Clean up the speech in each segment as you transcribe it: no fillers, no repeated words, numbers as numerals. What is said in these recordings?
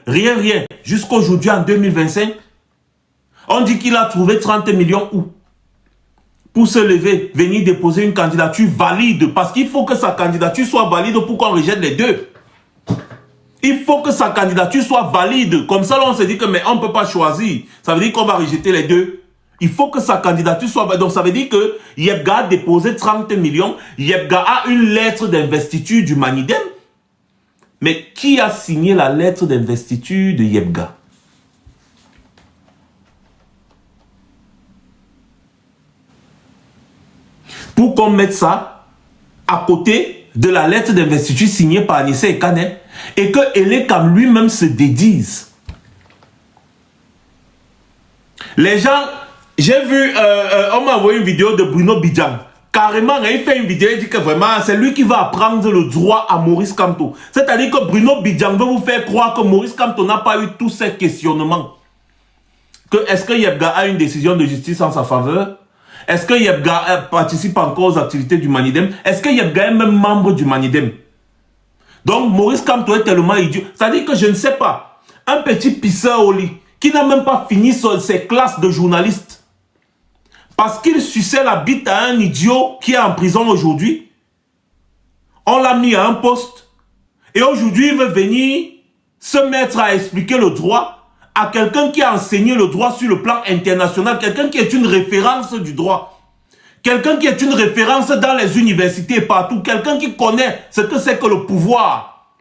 rien. Jusqu'aujourd'hui, en 2025, on dit qu'il a trouvé 30 millions où? Pour se lever, venir déposer une candidature valide. Parce qu'il faut que sa candidature soit valide pour qu'on rejette les deux. Il faut que sa candidature soit valide. Comme ça, là, on se dit que mais on ne peut pas choisir. Ça veut dire qu'on va rejeter les deux. Il faut que sa candidature soit valide. Donc, ça veut dire que Yebga a déposé 30 millions. Yebga a une lettre d'investiture du Manidem. Mais qui a signé la lettre d'investiture de Yebga? Pour qu'on mette ça à côté de la lettre d'investiture signée par Anissé Ekane et que Elekam lui-même se dédise. Les gens, j'ai vu, on m'a envoyé une vidéo de Bruno Bidjan. Carrément, il fait une vidéo, il dit que vraiment, c'est lui qui va apprendre le droit à Maurice Kamto. C'est-à-dire que Bruno Bidjan veut vous faire croire que Maurice Kamto n'a pas eu tous ces questionnements. Que est-ce que Yebga a une décision de justice en sa faveur? Est-ce que Yebga participe encore aux activités du Manidem? Est-ce que Yebga est même membre du Manidem? Donc, Maurice Kamto est tellement idiot. C'est-à-dire que je ne sais pas. Un petit pisseur au lit qui n'a même pas fini ses classes de journaliste. Parce qu'il suçait la bite à un idiot qui est en prison aujourd'hui. On l'a mis à un poste. Et aujourd'hui, il veut venir se mettre à expliquer le droit à quelqu'un qui a enseigné le droit sur le plan international, quelqu'un qui est une référence du droit, quelqu'un qui est une référence dans les universités partout, quelqu'un qui connaît ce que c'est que le pouvoir.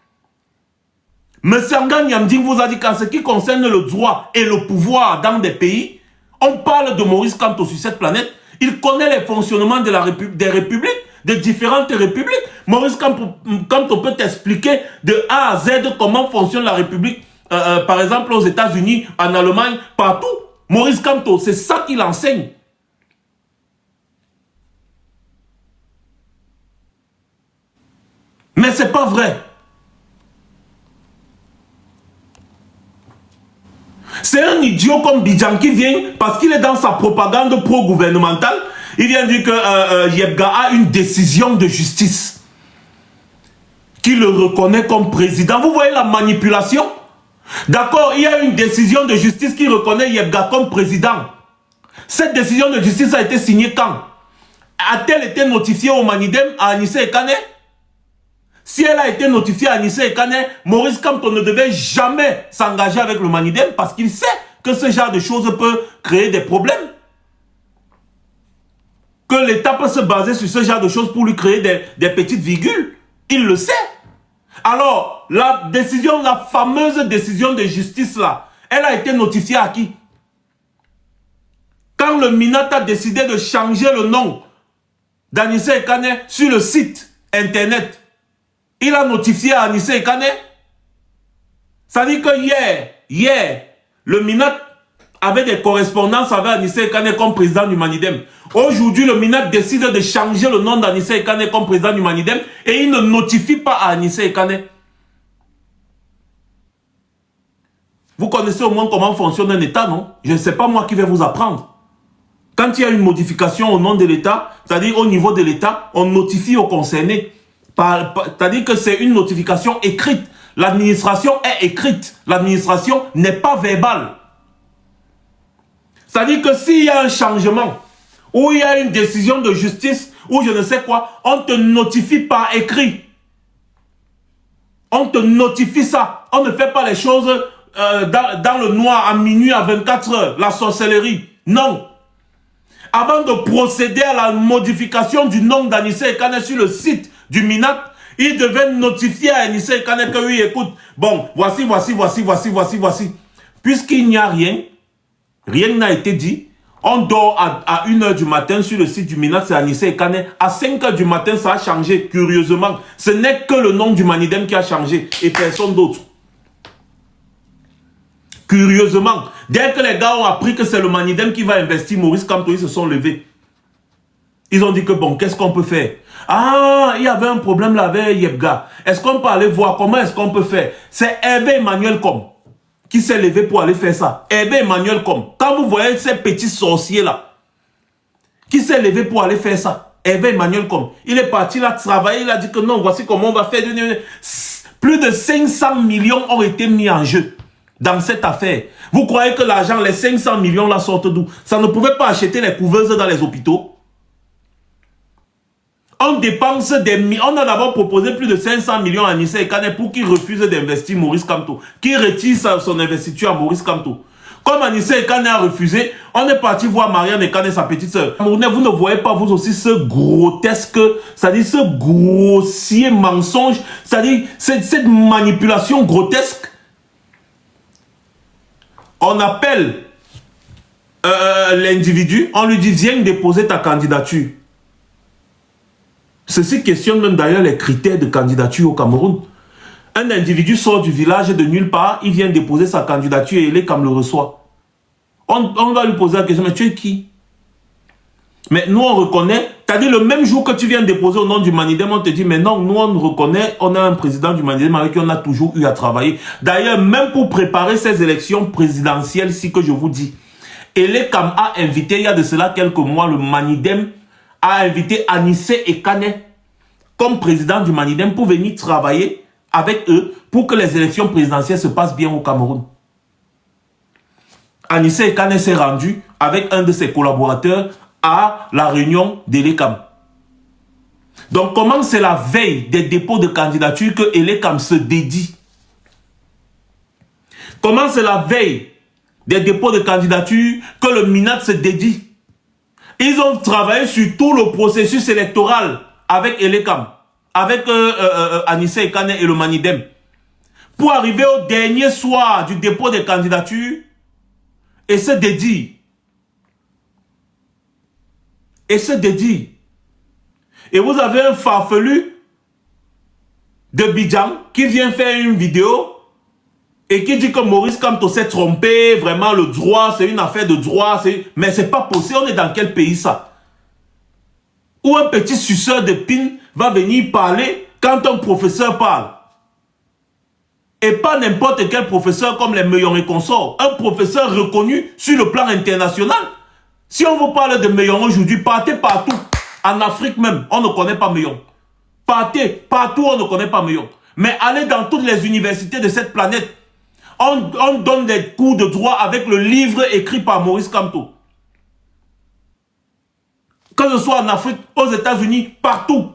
Monsieur Ngan Yamding vous a dit qu'en ce qui concerne le droit et le pouvoir dans des pays, on parle de Maurice Kamto sur cette planète, il connaît les fonctionnements de des républiques, des différentes républiques. Maurice Kamto peut t'expliquer de A à Z comment fonctionne la république. Par exemple aux États-Unis, en Allemagne, partout. Maurice Kamto, c'est ça qu'il enseigne. Mais c'est pas vrai. C'est un idiot comme Bidjan qui vient, parce qu'il est dans sa propagande pro-gouvernementale, il vient dire que Yebga a une décision de justice qui le reconnaît comme président. Vous voyez la manipulation? D'accord, il y a une décision de justice qui reconnaît Yebga comme président. Cette décision de justice a été signée quand? A-t-elle été notifiée au Manidem, à Anissé Ekane? Si elle a été notifiée à Anissé Ekane, Maurice Kamto ne devait jamais s'engager avec le Manidem parce qu'il sait que ce genre de choses peut créer des problèmes. Que l'État peut se baser sur ce genre de choses pour lui créer des petites virgules. Il le sait. Alors, la décision, la fameuse décision de justice là, elle a été notifiée à qui? Quand le Minat a décidé de changer le nom d'Anissé Ekane sur le site internet, il a notifié à Anissé Ekane. Ça dit que hier, le Minat avait des correspondances avec Anissé Ekane comme président du Manidem. Aujourd'hui, le Minat décide de changer le nom d'Anissé Ekane comme président du Manidem et il ne notifie pas à Anissé Ekane. Vous connaissez au moins comment fonctionne un État, non? Je ne sais pas moi qui vais vous apprendre. Quand il y a une modification au nom de l'État, c'est-à-dire au niveau de l'État, on notifie aux concernés. C'est-à-dire que c'est une notification écrite. L'administration est écrite. L'administration n'est pas verbale. C'est-à-dire que s'il y a un changement, ou il y a une décision de justice, ou je ne sais quoi, on te notifie par écrit. On te notifie ça. On ne fait pas les choses dans le noir, à minuit, à 24 heures. La sorcellerie. Non. Avant de procéder à la modification du nom d'Anissé Ekane sur le site du Minat, il devait notifier à Anissé Ekane que oui, écoute, bon, voici. Puisqu'il n'y a rien, rien n'a été dit, on dort à 1 h du matin sur le site du Minat, c'est Anissé Ekane. À 5 h du matin, ça a changé, curieusement. Ce n'est que le nom du Manidem qui a changé et personne d'autre. Curieusement, dès que les gars ont appris que c'est le Manidem qui va investir Maurice Kamto, ils se sont levés. Ils ont dit que bon, qu'est-ce qu'on peut faire? Ah, il y avait un problème là avec Yebga. Est-ce qu'on peut aller voir comment est-ce qu'on peut faire? C'est Hervé Emmanuel Com qui s'est levé pour aller faire ça. Hervé Emmanuel Com. Quand vous voyez ces petits sorciers là, qui s'est levé pour aller faire ça? Hervé Emmanuel Com. Il est parti là travailler, il a dit que non, voici comment on va faire. Plus de 500 millions ont été mis en jeu. dans cette affaire. Vous croyez que l'argent, les 500 millions là sortent d'où? Ça ne pouvait pas acheter les couveuses dans les hôpitaux. On dépense des... On a d'abord proposé plus de 500 millions à Anissé Ekane pour qu'il refuse d'investir Maurice Kamto. Qu'il retire son investiture à Maurice Kamto. Comme Anissé Ekane a refusé, on est parti voir Marianne Ekane, sa petite soeur. Vous ne voyez pas vous aussi ce grotesque, c'est-à-dire ce grossier mensonge, c'est-à-dire cette manipulation grotesque. On appelle l'individu, on lui dit viens déposer ta candidature. Ceci questionne même d'ailleurs les critères de candidature au Cameroun. Un individu sort du village de nulle part, il vient déposer sa candidature et l'ECAM le reçoit. On va lui poser la question, mais tu es qui? Mais nous on reconnaît, c'est-à-dire le même jour que tu viens déposer au nom du Manidem, on te dit, mais non, nous on reconnaît, on a un président du Manidem avec qui on a toujours eu à travailler. D'ailleurs, même pour préparer ces élections présidentielles, si que je vous dis, et l'ECAM a invité, il y a de cela quelques mois, le Manidem a invité Anissé Ekane comme président du Manidem pour venir travailler avec eux pour que les élections présidentielles se passent bien au Cameroun. Anissé Ekane s'est rendu avec un de ses collaborateurs à la réunion de l'ECAM. Donc comment c'est la veille des dépôts de candidature que l'ECAM se dédie? Comment c'est la veille des dépôts de candidature que le MINAT se dédie? Ils ont travaillé sur tout le processus électoral avec l'ECAM, avec Anissé Ekane et le Manidem. Pour arriver au dernier soir du dépôt des candidatures et se dédie. Et se dédie. Et vous avez un farfelu de Bidjang qui vient faire une vidéo et qui dit que Maurice Kamto s'est trompé, vraiment le droit, c'est une affaire de droit, mais c'est pas possible, on est dans quel pays ça? Où un petit suceur de pin va venir parler quand un professeur parle. Et pas n'importe quel professeur comme les Meillons et consorts, un professeur reconnu sur le plan international. Si on vous parle de Meillons aujourd'hui, partez partout, en Afrique même, on ne connaît pas Meillons. Partez partout, on ne connaît pas Meillons. Mais allez dans toutes les universités de cette planète. On donne des cours de droit avec le livre écrit par Maurice Kamto. Que ce soit en Afrique, aux États-Unis, partout.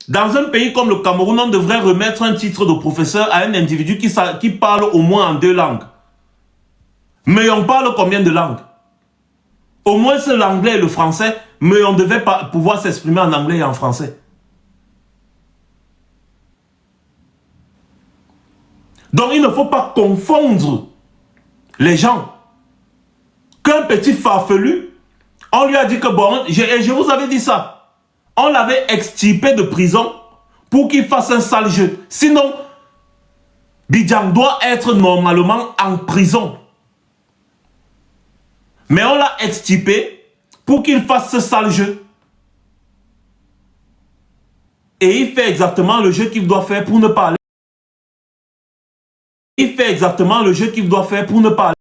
Dans un pays comme le Cameroun, on devrait remettre un titre de professeur à un individu qui parle au moins en 2 langues. Mais on parle combien de langues? Au moins c'est l'anglais et le français, mais on devait pouvoir s'exprimer en anglais et en français. Donc il ne faut pas confondre les gens. Qu'un petit farfelu, on lui a dit que bon, je vous avais dit ça. On l'avait extirpé de prison pour qu'il fasse un sale jeu. Sinon, Bidjang doit être normalement en prison. Mais on l'a extirpé pour qu'il fasse ce sale jeu. Et il fait exactement le jeu qu'il doit faire pour ne pas aller. Il fait exactement le jeu qu'il doit faire pour ne pas aller.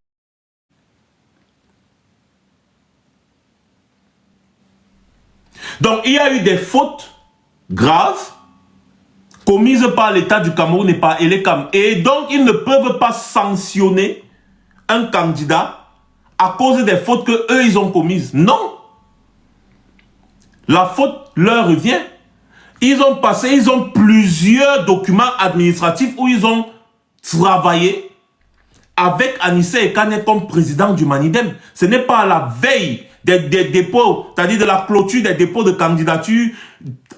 Donc, il y a eu des fautes graves commises par l'État du Cameroun et par l'ECAM. Et donc, ils ne peuvent pas sanctionner un candidat à cause des fautes que eux ils ont commises. Non. La faute leur revient. Ils ont plusieurs documents administratifs où ils ont travaillé avec Anissé Ekane comme président du Manidem. Ce n'est pas à la veille des dépôts, c'est-à-dire de la clôture des dépôts de candidature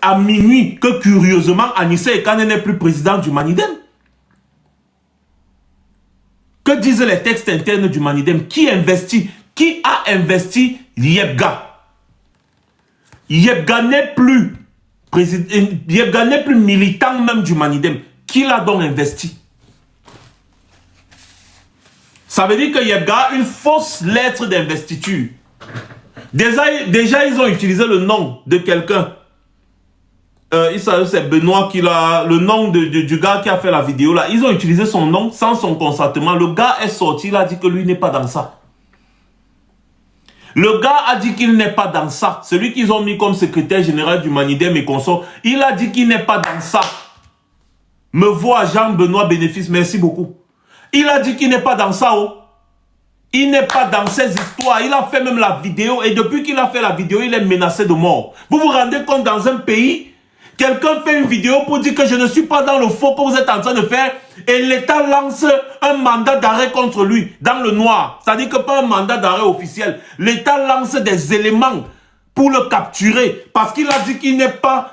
à minuit que curieusement Anissé Ekane n'est plus président du Manidem. Que disent les textes internes du Manidem? Qui investit? Qui a investi Yebga? Yebga n'est plus militant même du Manidem. Qui l'a donc investi? Ça veut dire que Yebga a une fausse lettre d'investiture. Déjà, ils ont utilisé le nom de quelqu'un. C'est Benoît qui l'a... Le nom du gars qui a fait la vidéo là. Ils ont utilisé son nom sans son consentement. Le gars est sorti, il a dit que lui n'est pas dans ça. Le gars a dit qu'il n'est pas dans ça. Celui qu'ils ont mis comme secrétaire général du Manidem et consort, il a dit qu'il n'est pas dans ça. me voit Jean-Benoît Bénéfice, merci beaucoup. Il a dit qu'il n'est pas dans ça. Oh. Il n'est pas dans ces histoires. Il a fait même la vidéo. Et depuis qu'il a fait la vidéo, il est menacé de mort. Vous vous rendez compte, dans un pays, quelqu'un fait une vidéo pour dire que je ne suis pas dans le faux que vous êtes en train de faire. Et l'État lance un mandat d'arrêt contre lui, dans le noir. C'est-à-dire que pas un mandat d'arrêt officiel. L'État lance des éléments pour le capturer. Parce qu'il a dit qu'il n'est pas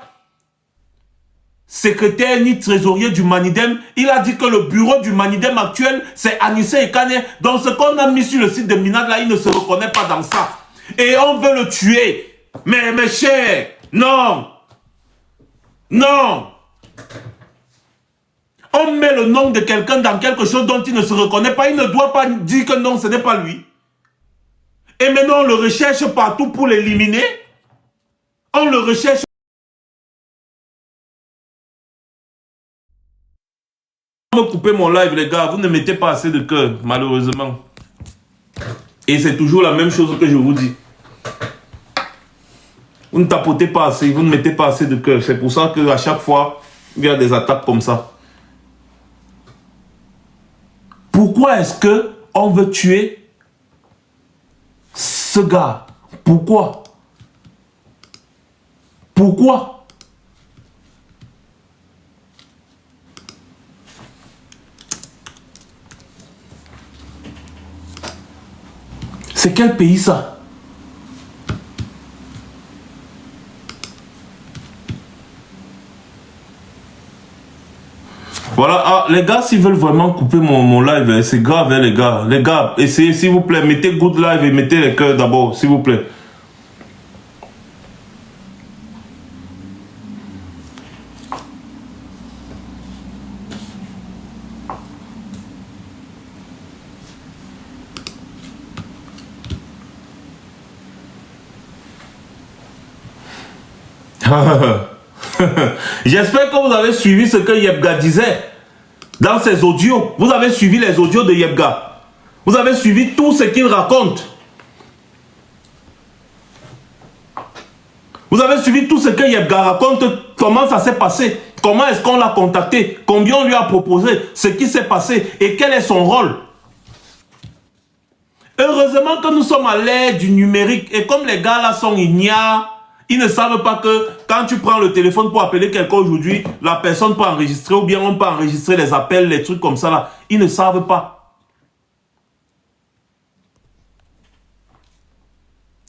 secrétaire ni trésorier du Manidem. Il a dit que le bureau du Manidem actuel, c'est Anissé Ekane. Donc ce qu'on a mis sur le site de Minad, là, il ne se reconnaît pas dans ça. Et on veut le tuer. Mais mes chers, non. Non. On met le nom de quelqu'un dans quelque chose dont il ne se reconnaît pas. Il ne doit pas dire que non, ce n'est pas lui. Et maintenant, on le recherche partout pour l'éliminer. On le recherche. Vous me coupez mon live, les gars. Vous ne mettez pas assez de cœur, malheureusement. Et c'est toujours la même chose que je vous dis. Vous ne tapotez pas assez, vous ne mettez pas assez de cœur. C'est pour ça qu'à chaque fois, il y a des attaques comme ça. Pourquoi est-ce qu'on veut tuer ce gars? Pourquoi? Pourquoi? C'est quel pays ça? Voilà, ah, les gars, s'ils veulent vraiment couper mon live, c'est grave, hein, les gars. Les gars, essayez, s'il vous plaît, mettez good live et mettez les cœurs d'abord, s'il vous plaît. J'espère que vous avez suivi ce que Yebga disait dans ses audios. Vous avez suivi les audios de Yebga. Vous avez suivi tout ce qu'il raconte. Vous avez suivi tout ce que Yebga raconte, comment ça s'est passé, comment est-ce qu'on l'a contacté, combien on lui a proposé, ce qui s'est passé et quel est son rôle. Heureusement que nous sommes à l'ère du numérique et comme les gars là sont ignares, ils ne savent pas que quand tu prends le téléphone pour appeler quelqu'un aujourd'hui, la personne peut enregistrer ou bien on peut enregistrer les appels, les trucs comme ça là. Ils ne savent pas.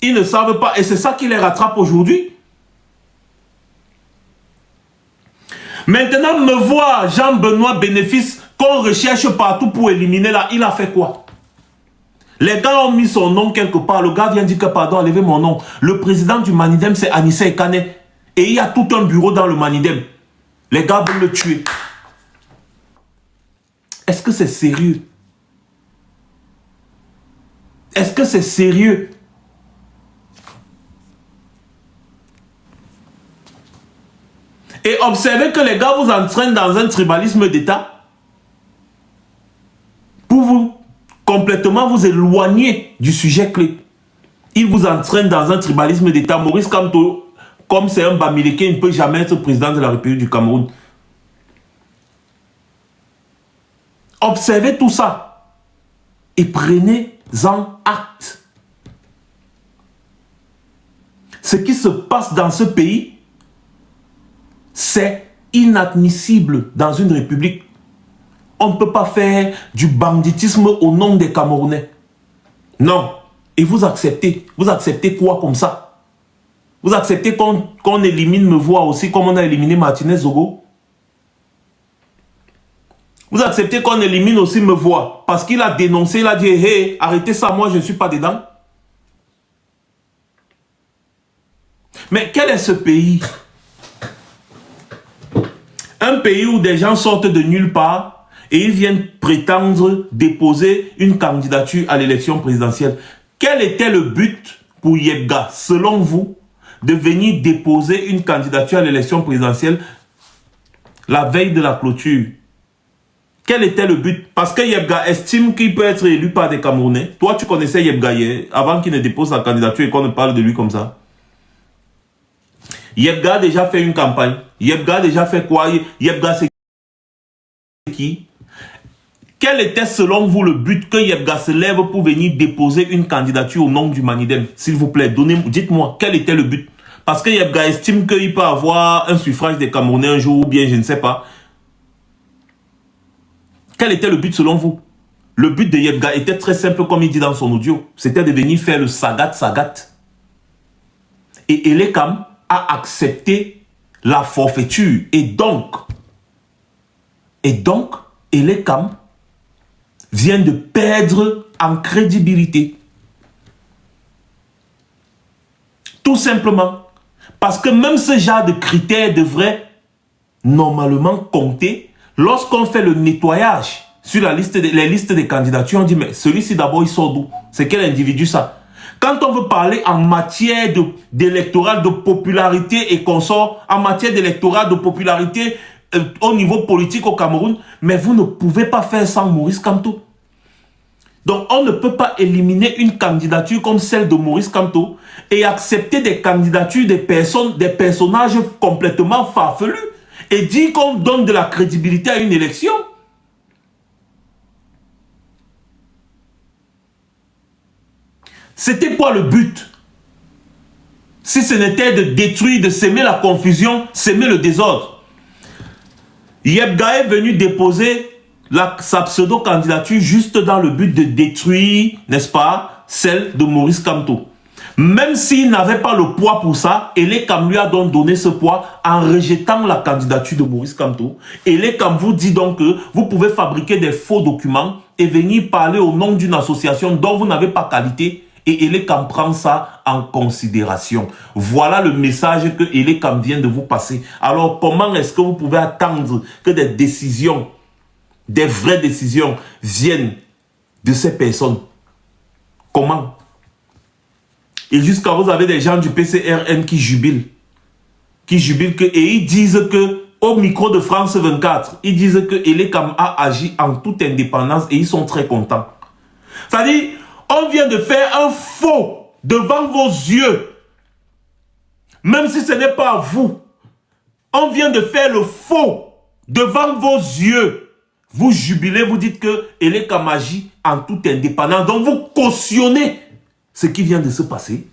Ils ne savent pas et c'est ça qui les rattrape aujourd'hui. Maintenant, me voir Jean-Benoît Bénéfice qu'on recherche partout pour éliminer là, il a fait quoi? Les gars ont mis son nom quelque part. Le gars vient dire que pardon, enlevez mon nom. Le président du Manidem, c'est Anissé Ekane. Et il y a tout un bureau dans le Manidem. Les gars veulent le tuer. Est-ce que c'est sérieux? Est-ce que c'est sérieux? Et observez que les gars vous entraînent dans un tribalisme d'État pour vous complètement vous éloigner du sujet clé. Ils vous entraînent dans un tribalisme d'État. Maurice Kamto, comme c'est un Bamileke, il ne peut jamais être président de la République du Cameroun. Observez tout ça et prenez-en acte. Ce qui se passe dans ce pays, c'est inadmissible dans une république. On ne peut pas faire du banditisme au nom des Camerounais. Non. Et vous acceptez. Vous acceptez quoi comme ça? Vous acceptez qu'on élimine Mevois aussi comme on a éliminé Martinez Zogo? Vous acceptez qu'on élimine aussi Mevois parce qu'il a dénoncé, il a dit hey, arrêtez ça, moi je ne suis pas dedans. Mais quel est ce pays? Un pays où des gens sortent de nulle part et ils viennent prétendre déposer une candidature à l'élection présidentielle. Quel était le but pour Yebga, selon vous, de venir déposer une candidature à l'élection présidentielle la veille de la clôture? Quel était le but? Parce que Yebga estime qu'il peut être élu par des Camerounais. Toi, tu connaissais Yebga hier, avant qu'il ne dépose sa candidature et qu'on ne parle de lui comme ça. Yebga a déjà fait une campagne. Yebga a déjà fait quoi? Yebga, c'est qui? Quel était selon vous le but que Yebga se lève pour venir déposer une candidature au nom du Manidem? S'il vous plaît, dites-moi, quel était le but? Parce que Yebga estime qu'il peut avoir un suffrage des Camerounais un jour ou bien je ne sais pas. Quel était le but selon vous? Le but de Yebga était très simple comme il dit dans son audio. C'était de venir faire le sagat. Et Elekam a accepté la forfaiture. Et donc, Elekam vient de perdre en crédibilité. Tout simplement. Parce que même ce genre de critères devrait normalement compter lorsqu'on fait le nettoyage sur les listes des candidatures. On dit, mais celui-ci d'abord, il sort d'où? C'est quel individu ça? Quand on veut parler en matière d'électoral, de popularité et consort, en matière d'électoral, de popularité au niveau politique au Cameroun, mais vous ne pouvez pas faire sans Maurice Kamto. Donc, on ne peut pas éliminer une candidature comme celle de Maurice Kamto et accepter des candidatures des personnages complètement farfelus et dire qu'on donne de la crédibilité à une élection. C'était quoi le but? Si ce n'était de détruire, de s'aimer la confusion, s'aimer le désordre. Yebga est venu déposer sa pseudo-candidature juste dans le but de détruire, n'est-ce pas, celle de Maurice Kamto. Même s'il n'avait pas le poids pour ça, Elekam lui a donc donné ce poids en rejetant la candidature de Maurice Kamto. Elekam vous dit donc que vous pouvez fabriquer des faux documents et venir parler au nom d'une association dont vous n'avez pas qualité. Et Elekam prend ça en considération. Voilà le message que Elekam vient de vous passer. Alors, comment est-ce que vous pouvez attendre que des décisions, des vraies décisions, viennent de ces personnes? Comment? Et jusqu'à vous avez des gens du PCRN qui jubilent. Et ils disent que, au micro de France 24, ils disent que Elekam a agi en toute indépendance et ils sont très contents. C'est-à-dire, on vient de faire un faux devant vos yeux. Même si ce n'est pas vous. On vient de faire le faux devant vos yeux. Vous jubilez, vous dites que Elekam agit en toute indépendance. Donc vous cautionnez ce qui vient de se passer.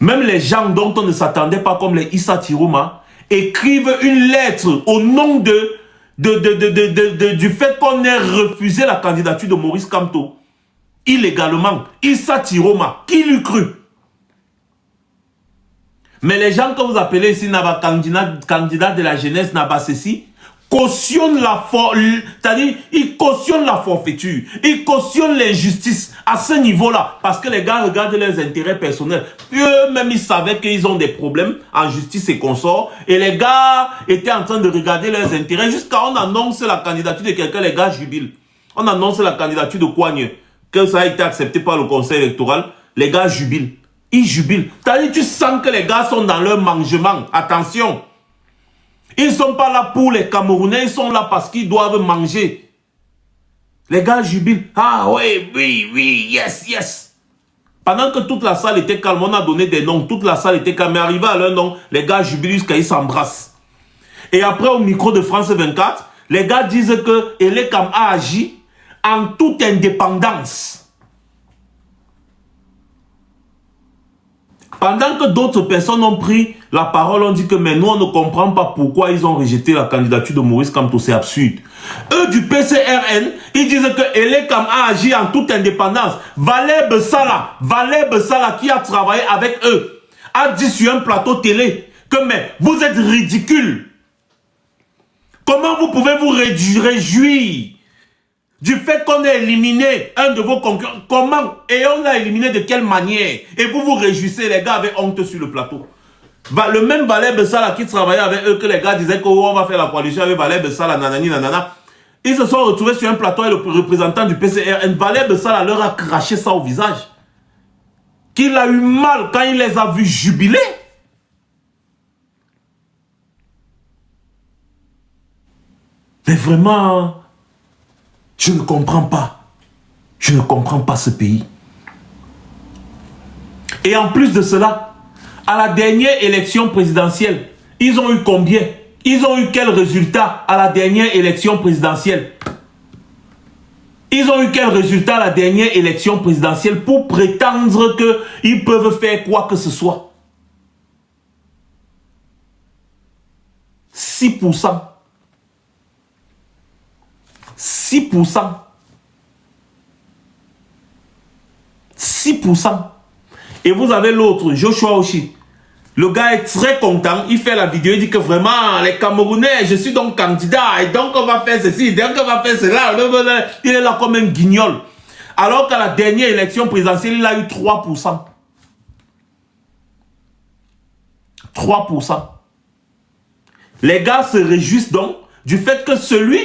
Même les gens dont on ne s'attendait pas, comme les Issa Tiroma, écrivent une lettre au nom du fait qu'on ait refusé la candidature de Maurice Kamto. Illégalement. Issa Tiroma, qui l'eût cru? Mais les gens que vous appelez ici, candidat de la jeunesse, Nabasesi, cautionnent c'est-à-dire, ils cautionnent la forfaiture, ils cautionnent l'injustice à ce niveau-là, parce que les gars regardent leurs intérêts personnels. Eux-mêmes, ils savaient qu'ils ont des problèmes en justice et consorts, et les gars étaient en train de regarder leurs intérêts, jusqu'à on annonce la candidature de quelqu'un, les gars jubilent. On annonce la candidature de Kouagne, que ça a été accepté par le conseil électoral, les gars jubilent. Ils jubilent. C'est-à-dire, tu sens que les gars sont dans leur mangement. Attention. Ils ne sont pas là pour les Camerounais, ils sont là parce qu'ils doivent manger. Les gars jubilent. Ah oui, yes. Pendant que toute la salle était calme, on a donné des noms, toute la salle était calme, mais arrivé à leur nom, les gars jubilent jusqu'à ils s'embrassent. Et après, au micro de France 24, les gars disent que Elekam a agi en toute indépendance. Pendant que d'autres personnes ont pris la parole, on dit que mais nous on ne comprend pas pourquoi ils ont rejeté la candidature de Maurice Kamto, c'est absurde. Eux du PCRN, ils disent que Elekam a agi en toute indépendance. Valeb Sala qui a travaillé avec eux, a dit sur un plateau télé que mais vous êtes ridicules. Comment vous pouvez vous réjouir du fait qu'on ait éliminé un de vos concurrents? Comment? Et on l'a éliminé de quelle manière? Et vous vous réjouissez, les gars avaient honte sur le plateau. Le même Valeb Sala qui travaillait avec eux, que les gars disaient qu'on va faire la coalition avec Valeb Sala, nanani, nanana. Ils se sont retrouvés sur un plateau et le représentant du PCRN, Valeb Sala, leur a craché ça au visage. Qu'il a eu mal quand il les a vus jubiler. Mais vraiment, je ne comprends pas. Je ne comprends pas ce pays. Et en plus de cela, à la dernière élection présidentielle, ils ont eu combien? Ils ont eu quel résultat à la dernière élection présidentielle? Ils ont eu quel résultat à la dernière élection présidentielle pour prétendre qu'ils peuvent faire quoi que ce soit? 6%. 6%. 6%. Et vous avez l'autre, Joshua Oshi. Le gars est très content, il fait la vidéo, il dit que vraiment, les Camerounais, je suis donc candidat, et donc on va faire ceci, donc on va faire cela. Il est là comme un guignol. Alors qu'à la dernière élection présidentielle, il a eu 3%. 3%. Les gars se réjouissent donc du fait que celui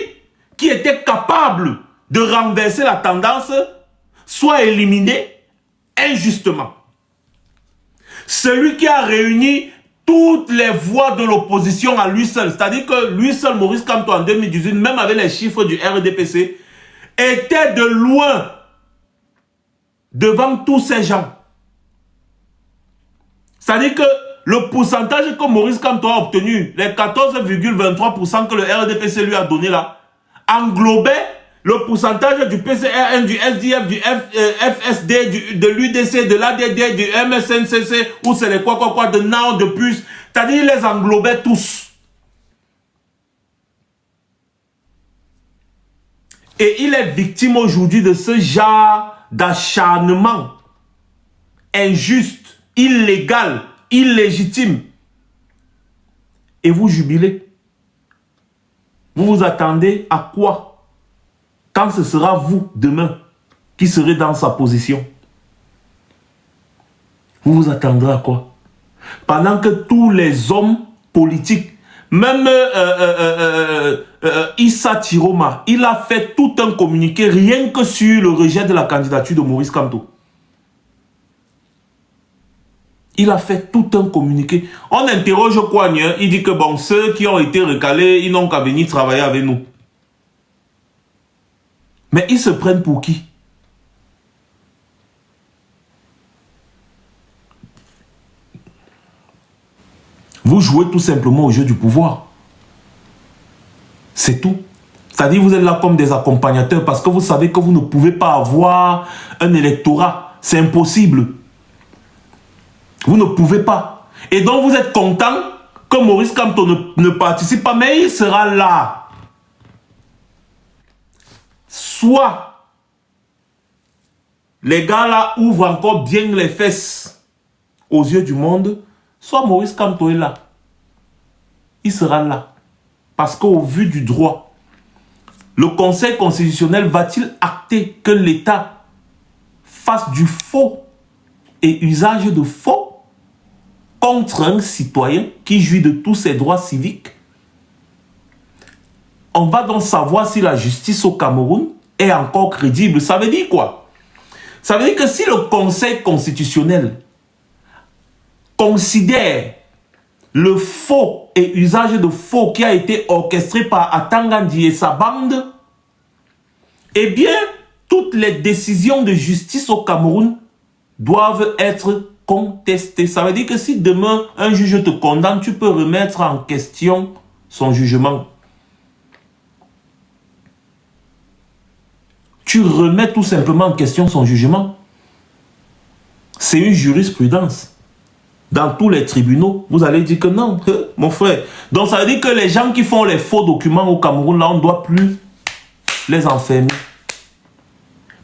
qui était capable de renverser la tendance soit éliminé injustement. Celui qui a réuni toutes les voix de l'opposition à lui seul, c'est-à-dire que lui seul, Maurice Kamto, en 2018, même avec les chiffres du RDPC, était de loin devant tous ces gens. C'est-à-dire que le pourcentage que Maurice Kamto a obtenu, les 14,23% que le RDPC lui a donné là, englobait le pourcentage du PCRN, du SDF, du FSD, de l'UDC, de l'ADD, du MSNCC, ou c'est les quoi, de NAO, de PUS. C'est-à-dire, il les englobait tous. Et il est victime aujourd'hui de ce genre d'acharnement injuste, illégal, illégitime. Et vous jubilez. Vous vous attendez à quoi? Quand ce sera vous, demain, qui serez dans sa position. Vous vous attendrez à quoi? Pendant que tous les hommes politiques, même Issa Tiroma, il a fait tout un communiqué rien que sur le rejet de la candidature de Maurice Kamto. Il a fait tout un communiqué. On interroge Kouagne, il dit que bon, ceux qui ont été recalés, ils n'ont qu'à venir travailler avec nous. Mais ils se prennent pour qui? Vous jouez tout simplement au jeu du pouvoir. C'est tout. C'est-à-dire vous êtes là comme des accompagnateurs parce que vous savez que vous ne pouvez pas avoir un électorat. C'est impossible. Vous ne pouvez pas. Et donc vous êtes content que Maurice Kamto ne participe pas, mais il sera là. Soit les gars là ouvrent encore bien les fesses aux yeux du monde, soit Maurice Kamto est là. Il sera là. Parce qu'au vu du droit, le Conseil constitutionnel va-t-il acter que l'État fasse du faux et usage de faux contre un citoyen qui jouit de tous ses droits civiques? On va donc savoir si la justice au Cameroun est encore crédible. Ça veut dire quoi? Ça veut dire que si le Conseil constitutionnel considère le faux et usage de faux qui a été orchestré par Atangandi et sa bande, eh bien, toutes les décisions de justice au Cameroun doivent être contestées. Ça veut dire que si demain un juge te condamne, tu peux remettre en question son jugement. Tu remets tout simplement en question son jugement. C'est une jurisprudence. Dans tous les tribunaux, vous allez dire que non, mon frère. Donc ça veut dire que les gens qui font les faux documents au Cameroun, là, on ne doit plus les enfermer.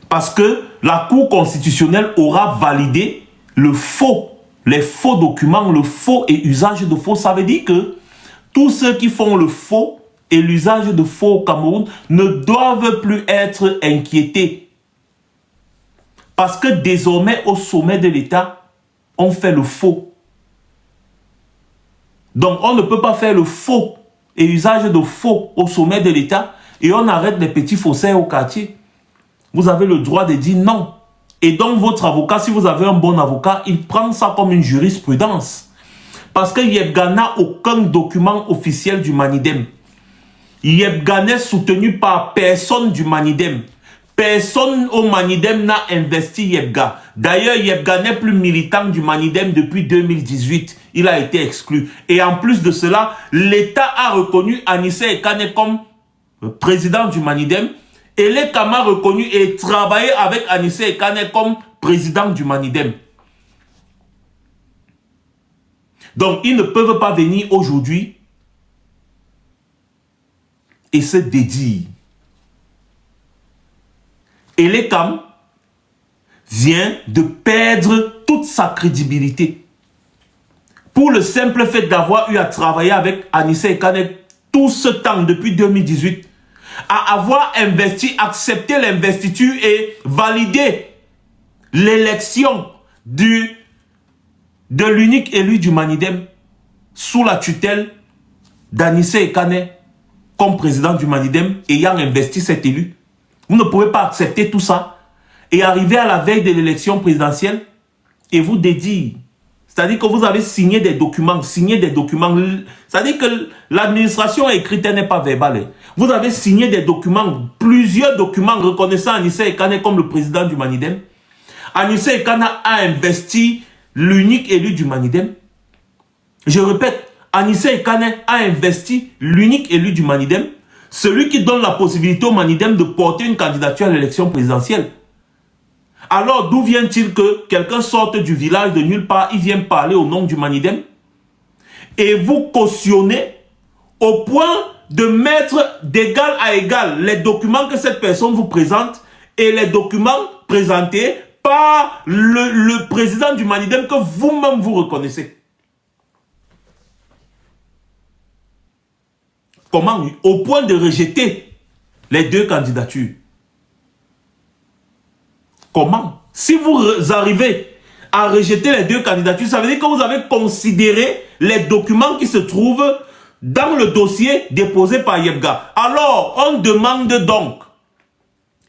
Parce que la Cour constitutionnelle aura validé le faux, les faux documents, le faux et usage de faux. Ça veut dire que tous ceux qui font le faux et l'usage de faux au Cameroun ne doivent plus être inquiétés. Parce que désormais, au sommet de l'État, on fait le faux. Donc, on ne peut pas faire le faux et usage de faux au sommet de l'État et on arrête les petits faussaires au quartier. Vous avez le droit de dire non. Et donc, votre avocat, si vous avez un bon avocat, il prend ça comme une jurisprudence. Parce que Yebga n'a aucun document officiel du Manidem. Yebga n'est soutenu par personne du Manidem. Personne au Manidem n'a investi Yebga. D'ailleurs, Yebga n'est plus militant du Manidem depuis 2018. Il a été exclu. Et en plus de cela, l'État a reconnu Anissé Ekane comme président du Manidem. Et l'État a reconnu et travaillé avec Anissé Ekane comme président du Manidem. Donc, ils ne peuvent pas venir aujourd'hui et se dédire. Et l'État vient de perdre toute sa crédibilité. Pour le simple fait d'avoir eu à travailler avec Anissé Ekane tout ce temps, depuis 2018, à avoir investi, accepté l'investiture et validé l'élection de l'unique élu du Manidem sous la tutelle d'Anissé Ekane comme président du Manidem ayant investi cet élu. Vous ne pouvez pas accepter tout ça et arriver à la veille de l'élection présidentielle et vous dédier. C'est-à-dire que vous avez signé des documents, C'est-à-dire que l'administration écrite n'est pas verbale. Vous avez signé des documents, plusieurs documents reconnaissant Anissé Ekane comme le président du Manidem. Anissé Ekane a investi l'unique élu du Manidem. Je répète, Anissé Ekane a investi l'unique élu du Manidem, celui qui donne la possibilité au Manidem de porter une candidature à l'élection présidentielle. Alors, d'où vient-il que quelqu'un sorte du village de nulle part, il vient parler au nom du Manidem et vous cautionnez au point de mettre d'égal à égal les documents que cette personne vous présente et les documents présentés par le président du Manidem que vous-même vous reconnaissez. Comment? Au point de rejeter les deux candidatures. Comment? Si vous arrivez à rejeter les deux candidatures, ça veut dire que vous avez considéré les documents qui se trouvent dans le dossier déposé par Yebga. Alors, on demande donc,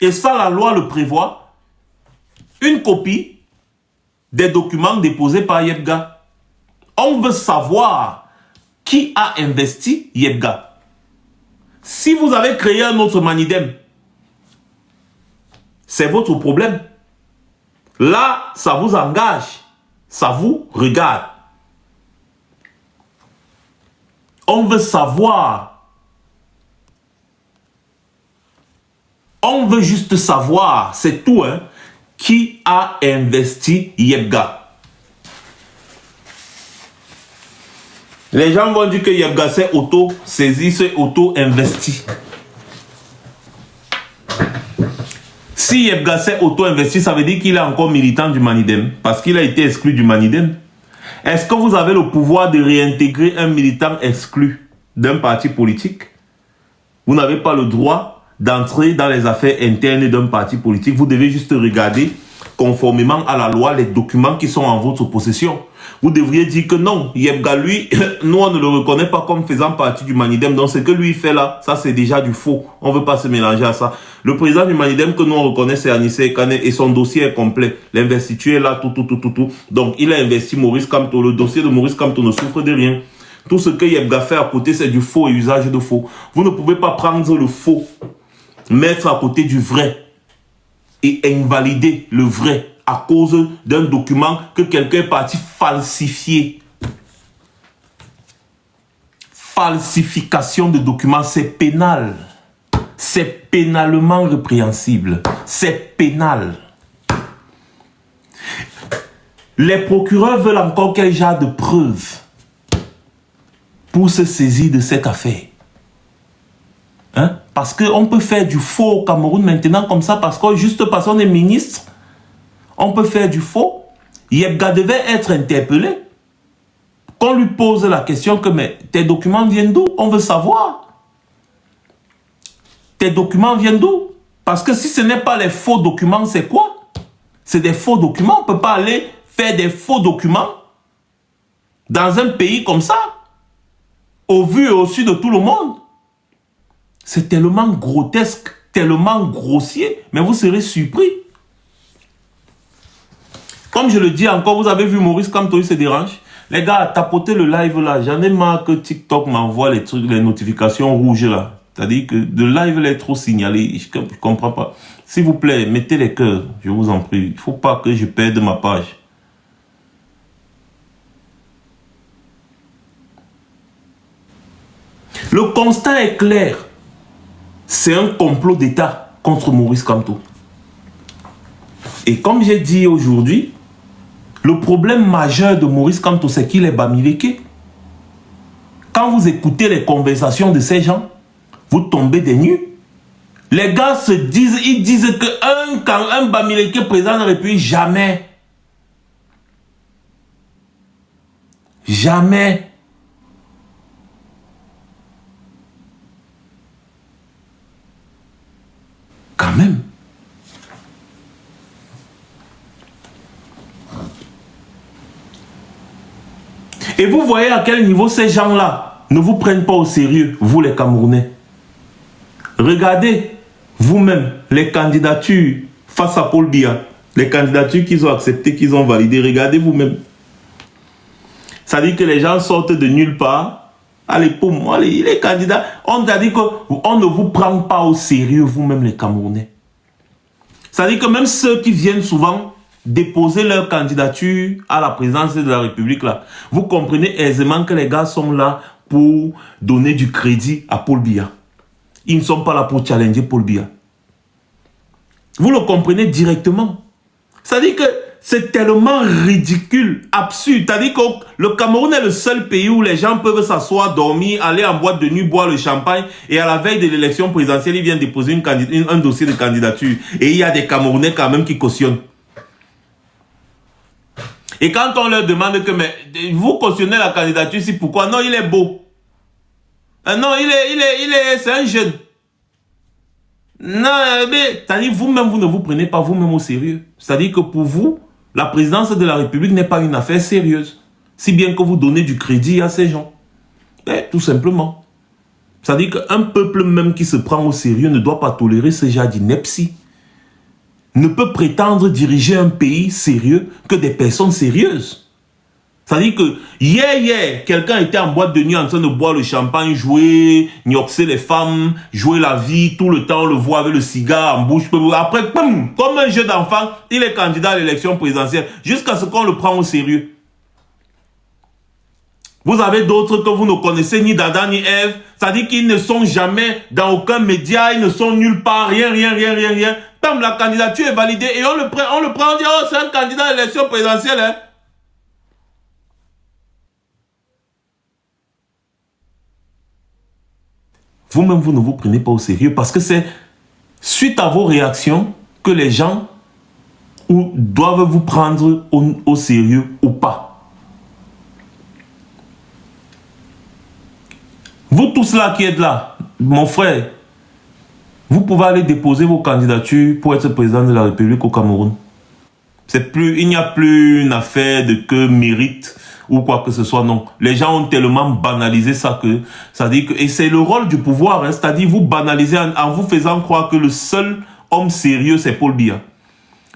et ça la loi le prévoit, une copie des documents déposés par Yebga. On veut savoir qui a investi Yebga. Si vous avez créé un autre Manidem, c'est votre problème. Là, ça vous engage, ça vous regarde. On veut savoir. On veut juste savoir, c'est tout, hein, qui a investi Yebga. Les gens vont dire que Yebga s'est auto-saisi, s'est auto-investi. Si Yebga s'est auto-investi, ça veut dire qu'il est encore militant du Manidem, parce qu'il a été exclu du Manidem. Est-ce que vous avez le pouvoir de réintégrer un militant exclu d'un parti politique? Vous n'avez pas le droit d'entrer dans les affaires internes d'un parti politique. Vous devez juste regarder, conformément à la loi, les documents qui sont en votre possession. Vous devriez dire que non, Yebga, lui, nous on ne le reconnaît pas comme faisant partie du Manidem. Donc ce que lui fait là, ça c'est déjà du faux. On ne veut pas se mélanger à ça. Le président du Manidem que nous on reconnaît, c'est Anissé Ekane et son dossier est complet. L'investiture est là, tout. Donc il a investi Maurice Kamto. Le dossier de Maurice Kamto ne souffre de rien. Tout ce que Yebga fait à côté, c'est du faux et usage de faux. Vous ne pouvez pas prendre le faux, mettre à côté du vrai et invalider le vrai à cause d'un document que quelqu'un est parti falsifier. Falsification de documents, c'est pénal. C'est pénalement répréhensible. C'est pénal. Les procureurs veulent encore quel genre de preuves pour se saisir de cette affaire? Hein? Parce qu'on peut faire du faux au Cameroun maintenant comme ça, juste parce qu'on est ministre, on peut faire du faux. Yebga devait être interpellé. Qu'on lui pose la question que, mais tes documents viennent d'où? On veut savoir. Tes documents viennent d'où? Parce que si ce n'est pas les faux documents, c'est quoi? C'est des faux documents. On ne peut pas aller faire des faux documents dans un pays comme ça, au vu et au su de tout le monde. C'est tellement grotesque, tellement grossier, mais vous serez surpris. Comme je le dis encore, vous avez vu Maurice Kamto, il se dérange. Les gars, tapotez le live là. J'en ai marre que TikTok m'envoie les trucs, les notifications rouges là. C'est-à-dire que de là, ils veulent être trop signalés. Je ne comprends pas. S'il vous plaît, mettez les cœurs, je vous en prie. Il ne faut pas que je perde ma page. Le constat est clair. C'est un complot d'État contre Maurice Kamto. Et comme j'ai dit aujourd'hui, le problème majeur de Maurice Kamto, c'est qu'il est Bamileke. Quand vous écoutez les conversations de ces gens, vous tombez des nues. Les gars se disent, ils disent qu'un Bamileke président de la République, jamais. Jamais. Quand même. Et vous voyez à quel niveau ces gens-là ne vous prennent pas au sérieux, vous les Camerounais. Regardez vous-même les candidatures face à Paul Biya, les candidatures qu'ils ont acceptées, qu'ils ont validées. Regardez vous-même. Ça dit que les gens sortent de nulle part. Allez, pour moi, les candidats, on a dit qu'on ne vous prend pas au sérieux, vous-même les Camerounais. Ça dit que même ceux qui viennent souvent déposer leur candidature à la présidence de la République, là, vous comprenez aisément que les gars sont là pour donner du crédit à Paul Biya. Ils ne sont pas là pour challenger Paul Biya. Vous le comprenez directement. C'est-à-dire que c'est tellement ridicule, absurde. C'est-à-dire que le Cameroun est le seul pays où les gens peuvent s'asseoir, dormir, aller en boîte de nuit, boire le champagne, et à la veille de l'élection présidentielle, ils viennent déposer un dossier de candidature. Et il y a des Camerounais quand même qui cautionnent. Et quand on leur demande que, mais vous cautionnez la candidature, c'est pourquoi? Non, il est beau. Non, c'est un jeune. Non, mais, c'est-à-dire, vous-même, vous ne vous prenez pas vous-même au sérieux. C'est-à-dire que pour vous, la présidence de la République n'est pas une affaire sérieuse. Si bien que vous donnez du crédit à ces gens. Mais, tout simplement. C'est-à-dire qu'un peuple même qui se prend au sérieux ne doit pas tolérer ce genre d'ineptie. Ne peut prétendre diriger un pays sérieux que des personnes sérieuses. C'est-à-dire que hier, quelqu'un était en boîte de nuit en train de boire le champagne, jouer, gnoxer les femmes, jouer la vie, tout le temps on le voit avec le cigare en bouche. Après, boum, comme un jeu d'enfant, il est candidat à l'élection présidentielle, jusqu'à ce qu'on le prenne au sérieux. Vous avez d'autres que vous ne connaissez, ni Dada, ni Ève. C'est-à-dire qu'ils ne sont jamais dans aucun média, ils ne sont nulle part, rien. Comme la candidature est validée et on le prend, on dit, oh, c'est un candidat à l'élection présidentielle. Hein? Vous-même, vous ne vous prenez pas au sérieux parce que c'est suite à vos réactions que les gens doivent vous prendre au sérieux ou pas. Vous tous là qui êtes là, mon frère, vous pouvez aller déposer vos candidatures pour être président de la République au Cameroun. Il n'y a plus une affaire de que mérite ou quoi que ce soit, non. Les gens ont tellement banalisé ça que, c'est-à-dire que, et c'est le rôle du pouvoir, hein, c'est-à-dire vous banalisez en vous faisant croire que le seul homme sérieux c'est Paul Biya.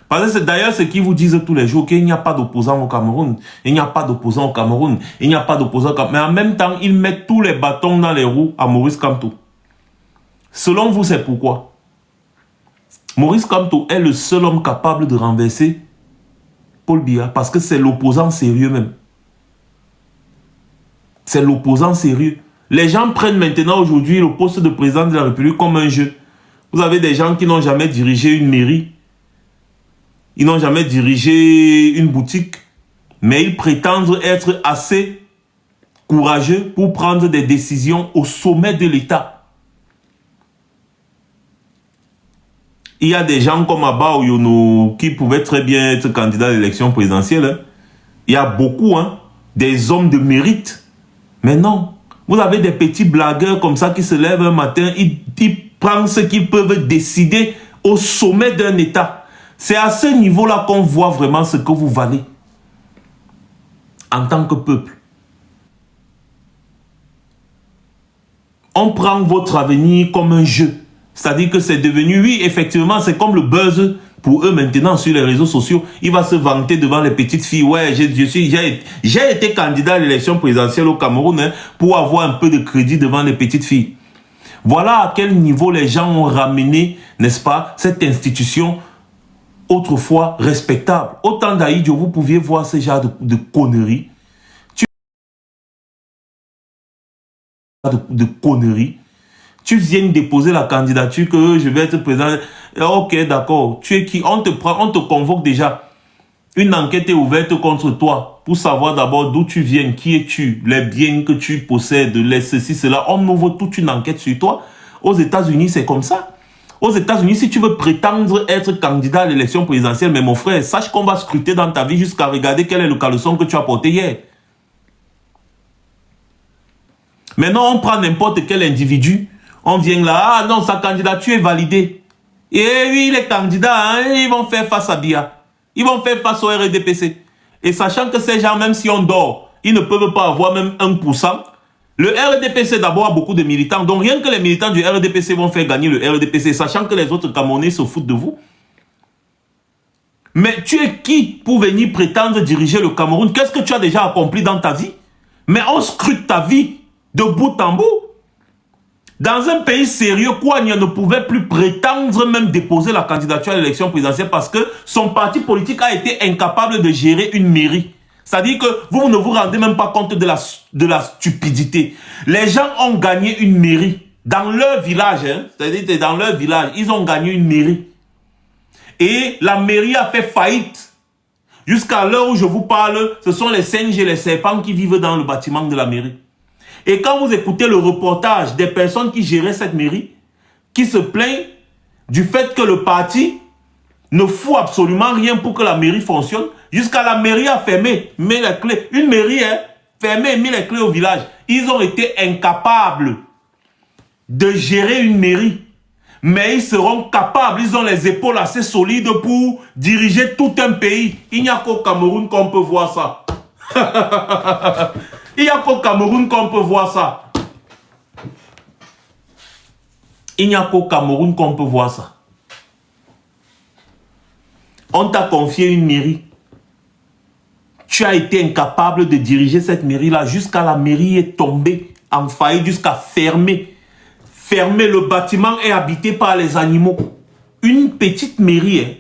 Parce que c'est d'ailleurs ce qu'ils vous disent tous les jours, qu'il n'y a pas d'opposant au Cameroun. Il n'y a pas d'opposant au Cameroun. Il n'y a pas d'opposant au Cameroun. Mais en même temps, ils mettent tous les bâtons dans les roues à Maurice Kamto. Selon vous, c'est pourquoi? Maurice Kamto est le seul homme capable de renverser Paul Biya parce que c'est l'opposant sérieux même. C'est l'opposant sérieux. Les gens prennent maintenant aujourd'hui le poste de président de la République comme un jeu. Vous avez des gens qui n'ont jamais dirigé une mairie. Ils n'ont jamais dirigé une boutique. Mais ils prétendent être assez courageux pour prendre des décisions au sommet de l'État. Il y a des gens comme Abba Oyono qui pouvaient très bien être candidats à l'élection présidentielle. Hein. Il y a beaucoup, hein, des hommes de mérite. Mais non, vous avez des petits blagueurs comme ça qui se lèvent un matin, ils prennent ce qu'ils peuvent décider au sommet d'un État. C'est à ce niveau-là qu'on voit vraiment ce que vous valez en tant que peuple. On prend votre avenir comme un jeu. C'est-à-dire que c'est devenu, oui, effectivement, c'est comme le buzz pour eux maintenant sur les réseaux sociaux. Il va se vanter devant les petites filles. Ouais, j'ai été candidat à l'élection présidentielle au Cameroun, hein, pour avoir un peu de crédit devant les petites filles. Voilà à quel niveau les gens ont ramené, n'est-ce pas, cette institution autrefois respectable. Autant d'Aïdjo, vous pouviez voir ce genre de conneries. De conneries. Tu viens déposer la candidature que je vais être président. Ok, d'accord. Tu es qui? On te prend, on te convoque déjà. Une enquête est ouverte contre toi pour savoir d'abord d'où tu viens, qui es-tu, les biens que tu possèdes, les ceci, cela. On ouvre toute une enquête sur toi. Aux États-Unis, c'est comme ça. Aux États-Unis, si tu veux prétendre être candidat à l'élection présidentielle, mais mon frère, sache qu'on va scruter dans ta vie jusqu'à regarder quel est le caleçon que tu as porté hier. Maintenant, on prend n'importe quel individu. On vient là, ah non, sa candidature est validée. Et oui, les candidats, hein, ils vont faire face à BIA. Ils vont faire face au RDPC. Et sachant que ces gens, même si on dort, ils ne peuvent pas avoir même 1%. Le RDPC d'abord a beaucoup de militants. Donc rien que les militants du RDPC vont faire gagner le RDPC, sachant que les autres Camerounais se foutent de vous. Mais tu es qui pour venir prétendre diriger le Cameroun? Qu'est-ce que tu as déjà accompli dans ta vie? Mais on scrute ta vie de bout en bout. Dans un pays sérieux, Kouania ne pouvait plus prétendre même déposer la candidature à l'élection présidentielle parce que son parti politique a été incapable de gérer une mairie. C'est-à-dire que vous ne vous rendez même pas compte de la stupidité. Les gens ont gagné une mairie dans leur village. Hein, c'est-à-dire que dans leur village, ils ont gagné une mairie. Et la mairie a fait faillite. Jusqu'à l'heure où je vous parle, ce sont les singes et les serpents qui vivent dans le bâtiment de la mairie. Et quand vous écoutez le reportage des personnes qui géraient cette mairie, qui se plaignent du fait que le parti ne fout absolument rien pour que la mairie fonctionne, jusqu'à la mairie a fermé, mis les clés. Une mairie est fermée, mis les clés au village. Ils ont été incapables de gérer une mairie. Mais ils seront capables, ils ont les épaules assez solides pour diriger tout un pays. Il n'y a qu'au Cameroun qu'on peut voir ça. Il n'y a qu'au Cameroun qu'on peut voir ça. Il n'y a qu'au Cameroun qu'on peut voir ça. On t'a confié une mairie. Tu as été incapable de diriger cette mairie-là jusqu'à la mairie est tombée en faillite, jusqu'à fermer. Fermer, le bâtiment est habité par les animaux. Une petite mairie. Hein.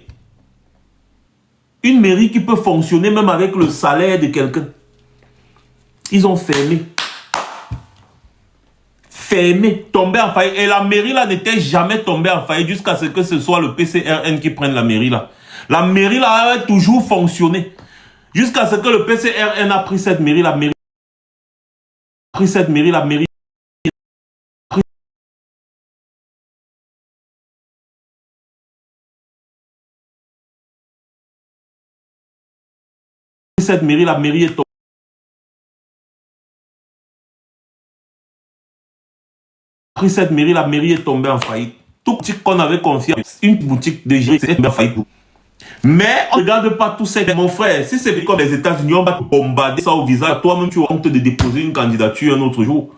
Une mairie qui peut fonctionner même avec le salaire de quelqu'un. Ils ont fermé. Fermé, tombé en faillite. Et la mairie là n'était jamais tombée en faillite jusqu'à ce que ce soit le PCRN qui prenne la mairie là. La mairie là a toujours fonctionné. Jusqu'à ce que le PCRN a pris cette mairie, la mairie a pris cette mairie, la mairie cette mairie, la mairie est tombée. Pris cette mairie, la mairie est tombée en faillite. Tout boutique qu'on avait confié, une boutique de gérer, c'est en faillite. Mais on ne regarde pas tout ça. Mon frère, si c'est comme les États-Unis, on va te bombarder ça au visage. Toi-même, tu as honte de déposer une candidature un autre jour.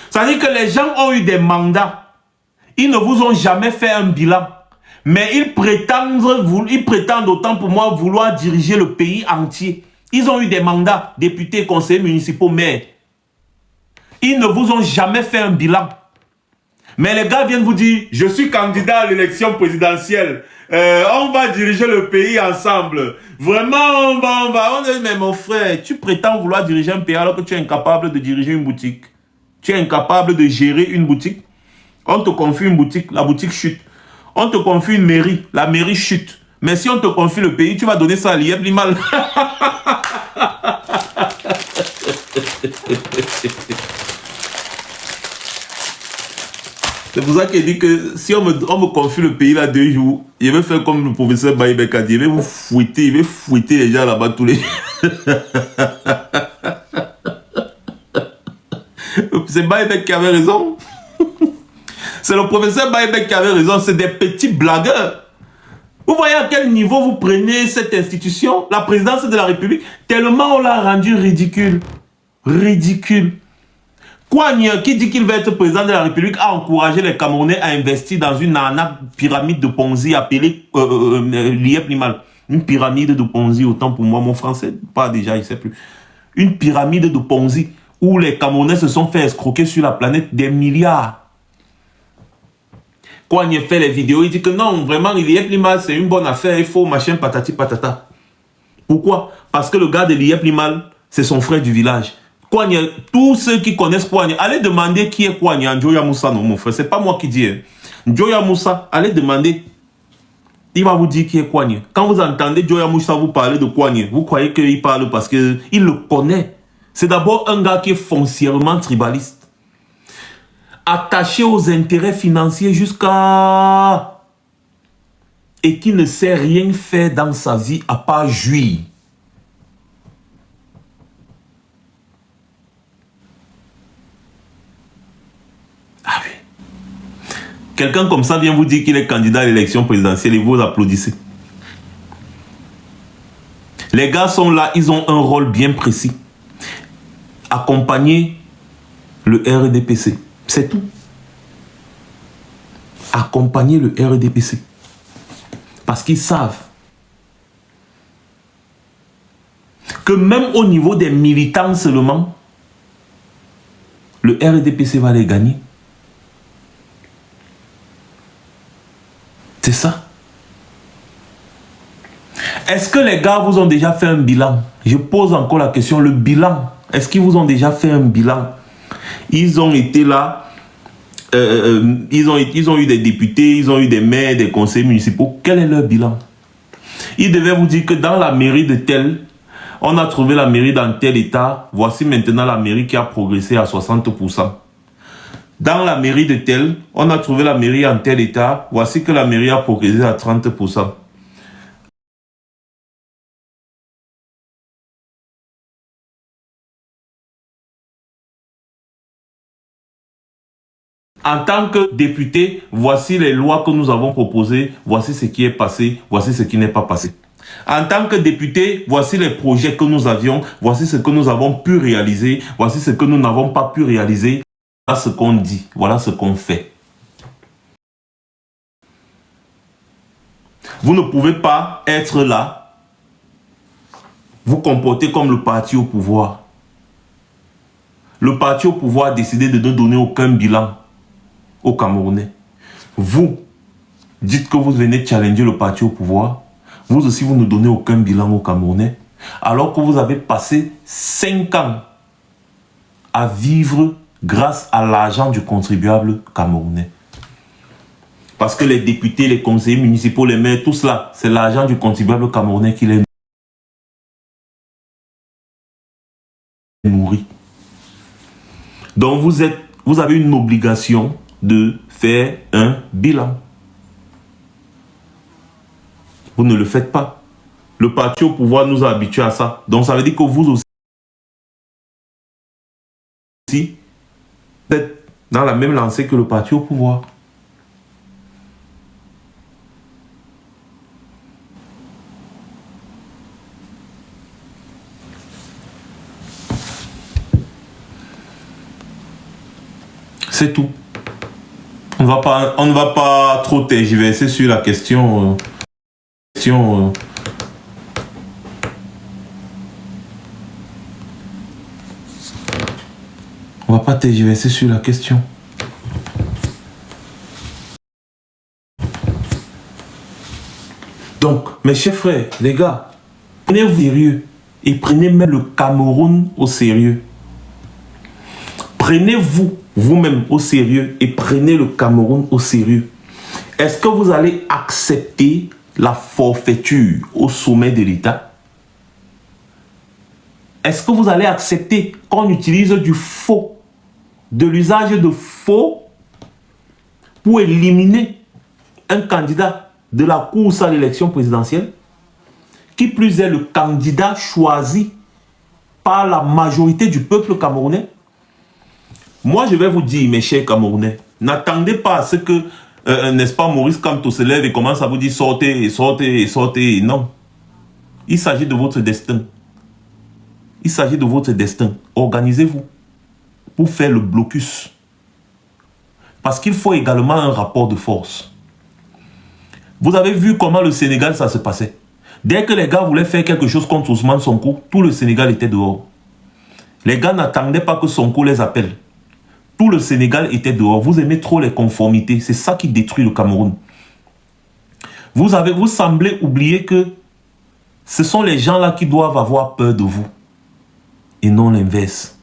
Ça veut dire que les gens ont eu des mandats. Ils ne vous ont jamais fait un bilan. Mais ils prétendent autant pour moi vouloir diriger le pays entier. Ils ont eu des mandats, députés, conseillers municipaux, maires. Ils ne vous ont jamais fait un bilan. Mais les gars viennent vous dire, je suis candidat à l'élection présidentielle. On va diriger le pays ensemble. Vraiment, on va. Mais mon frère, tu prétends vouloir diriger un pays alors que tu es incapable de diriger une boutique. Tu es incapable de gérer une boutique. On te confie une boutique, la boutique chute. On te confie une mairie, la mairie chute. Mais si on te confie le pays, tu vas donner ça à l'IEP Limal. C'est pour ça qu'il dit que si on me confie le pays là 2 jours, il va faire comme le professeur Baïbek a dit, il va vous fouetter, il va fouetter les gens là-bas tous les... C'est Baïbek qui avait raison. C'est le professeur Baïbek qui avait raison, c'est des petits blagueurs. Vous voyez à quel niveau vous prenez cette institution, la présidence de la République, tellement on l'a rendu ridicule. Ridicule. Kouania, qui dit qu'il va être président de la République, a encouragé les Camerounais à investir dans une pyramide de Ponzi appelée l'IEP Limal. Une pyramide de Ponzi, autant pour moi, mon français, pas déjà, il ne sait plus. Une pyramide de Ponzi où les Camerounais se sont fait escroquer sur la planète des milliards. Kouagne fait les vidéos, il dit que non, vraiment, Liep Limal, c'est une bonne affaire, il faut machin, patati patata. Pourquoi? Parce que le gars de Liep Limal, c'est son frère du village. Kouagne, tous ceux qui connaissent Kouagne, allez demander qui est Kouagne, Njoya Moussa, non, mon frère, c'est pas moi qui dis. Hein. Njoya Moussa, allez demander. Il va vous dire qui est Kouagne. Quand vous entendez Njoya Moussa vous parler de Kouagne, vous croyez qu'il parle parce qu'il le connaît. C'est d'abord un gars qui est foncièrement tribaliste. Attaché aux intérêts financiers jusqu'à... Et qui ne sait rien faire dans sa vie à part jouir. Ah oui. Quelqu'un comme ça vient vous dire qu'il est candidat à l'élection présidentielle et vous applaudissez. Les gars sont là, ils ont un rôle bien précis. Accompagner le RDPC. C'est tout. Accompagner le RDPC. Parce qu'ils savent que même au niveau des militants seulement, le RDPC va les gagner. C'est ça. Est-ce que les gars vous ont déjà fait un bilan? Je pose encore la question, le bilan. Est-ce qu'ils vous ont déjà fait un bilan? Ils ont été là, ils ont eu des députés, ils ont eu des maires, des conseils municipaux. Quel est leur bilan? Ils devaient vous dire que dans la mairie de tel, on a trouvé la mairie dans tel état. Voici maintenant la mairie qui a progressé à 60%. Dans la mairie de tel, on a trouvé la mairie en tel état. Voici que la mairie a progressé à 30%. En tant que député, voici les lois que nous avons proposées, voici ce qui est passé, voici ce qui n'est pas passé. En tant que député, voici les projets que nous avions, voici ce que nous avons pu réaliser, voici ce que nous n'avons pas pu réaliser. Voilà ce qu'on dit, voilà ce qu'on fait. Vous ne pouvez pas être là, vous comporter comme le parti au pouvoir. Le parti au pouvoir a décidé de ne donner aucun bilan aux Camerounais. Vous dites que vous venez challenger le parti au pouvoir. Vous aussi, vous ne donnez aucun bilan aux Camerounais. Alors que vous avez passé 5 ans à vivre grâce à l'argent du contribuable camerounais. Parce que les députés, les conseillers municipaux, les maires, tout cela, c'est l'argent du contribuable camerounais qui les nourrit. Donc vous avez une obligation de faire un bilan. Vous ne le faites pas. Le parti au pouvoir nous a habitués à ça. Donc ça veut dire que vous aussi êtes dans la même lancée que le parti au pouvoir. C'est tout. On ne va pas trop tergiverser sur la question. On va pas tergiverser sur la question. Donc, mes chers frères, les gars, prenez-vous sérieux et prenez même le Cameroun au sérieux. Prenez-vous vous-même au sérieux et prenez le Cameroun au sérieux. Est-ce que vous allez accepter la forfaiture au sommet de l'État? Est-ce que vous allez accepter qu'on utilise du faux, de l'usage de faux pour éliminer un candidat de la course à l'élection présidentielle, qui plus est le candidat choisi par la majorité du peuple camerounais? Moi, je vais vous dire, mes chers Camerounais, n'attendez pas à ce que, n'est-ce pas, Maurice Kamto se lève et commence à vous dire sortez, sortez, sortez. Non. Il s'agit de votre destin. Il s'agit de votre destin. Organisez-vous pour faire le blocus. Parce qu'il faut également un rapport de force. Vous avez vu comment le Sénégal, ça se passait. Dès que les gars voulaient faire quelque chose contre Ousmane Sonko, tout le Sénégal était dehors. Les gars n'attendaient pas que Sonko les appelle. Tout le Sénégal était dehors. Vous aimez trop les conformités. C'est ça qui détruit le Cameroun. Vous semblez oublier que ce sont les gens-là qui doivent avoir peur de vous. Et non l'inverse.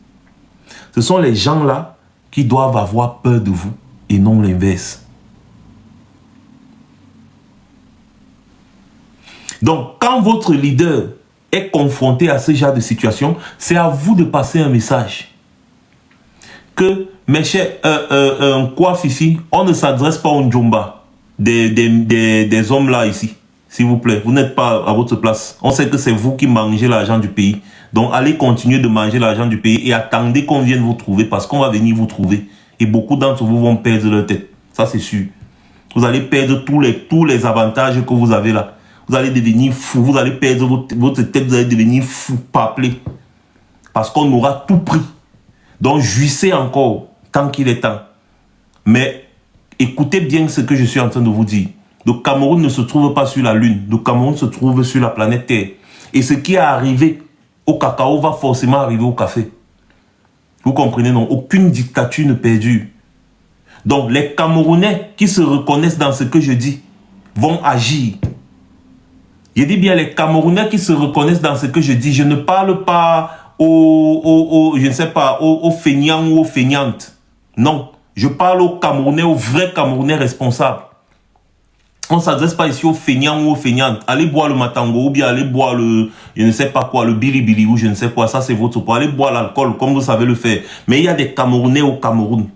Ce sont les gens-là qui doivent avoir peur de vous. Et non l'inverse. Donc, quand votre leader est confronté à ce genre de situation, c'est à vous de passer un message. Que, mes chers, quoi, Fifi, on ne s'adresse pas aux Njomba des hommes là ici. S'il vous plaît, vous n'êtes pas à votre place. On sait que c'est vous qui mangez l'argent du pays. Donc, allez continuer de manger l'argent du pays et attendez qu'on vienne vous trouver parce qu'on va venir vous trouver. Et beaucoup d'entre vous vont perdre leur tête. Ça, c'est sûr. Vous allez perdre tous les avantages que vous avez là. Vous allez devenir fou. Vous allez perdre votre tête. Vous allez devenir fou, paplé. Parce qu'on aura tout pris. Donc, jouissez encore tant qu'il est temps. Mais écoutez bien ce que je suis en train de vous dire. Le Cameroun ne se trouve pas sur la Lune. Le Cameroun se trouve sur la planète Terre. Et ce qui est arrivé au cacao va forcément arriver au café. Vous comprenez, non? Aucune dictature ne perdure. Donc, les Camerounais qui se reconnaissent dans ce que je dis vont agir. Je dis bien les Camerounais qui se reconnaissent dans ce que je dis. Je ne parle pas je ne sais pas, aux feignants ou aux feignantes. Non, je parle aux Camerounais, aux vrais Camerounais responsables. On ne s'adresse pas ici aux feignants ou aux feignantes. Allez boire le matango ou bien allez boire le, je ne sais pas quoi, le bilibili ou je ne sais quoi. Ça, c'est votre pour aller boire l'alcool comme vous savez le faire. Mais il y a des Camerounais au Cameroun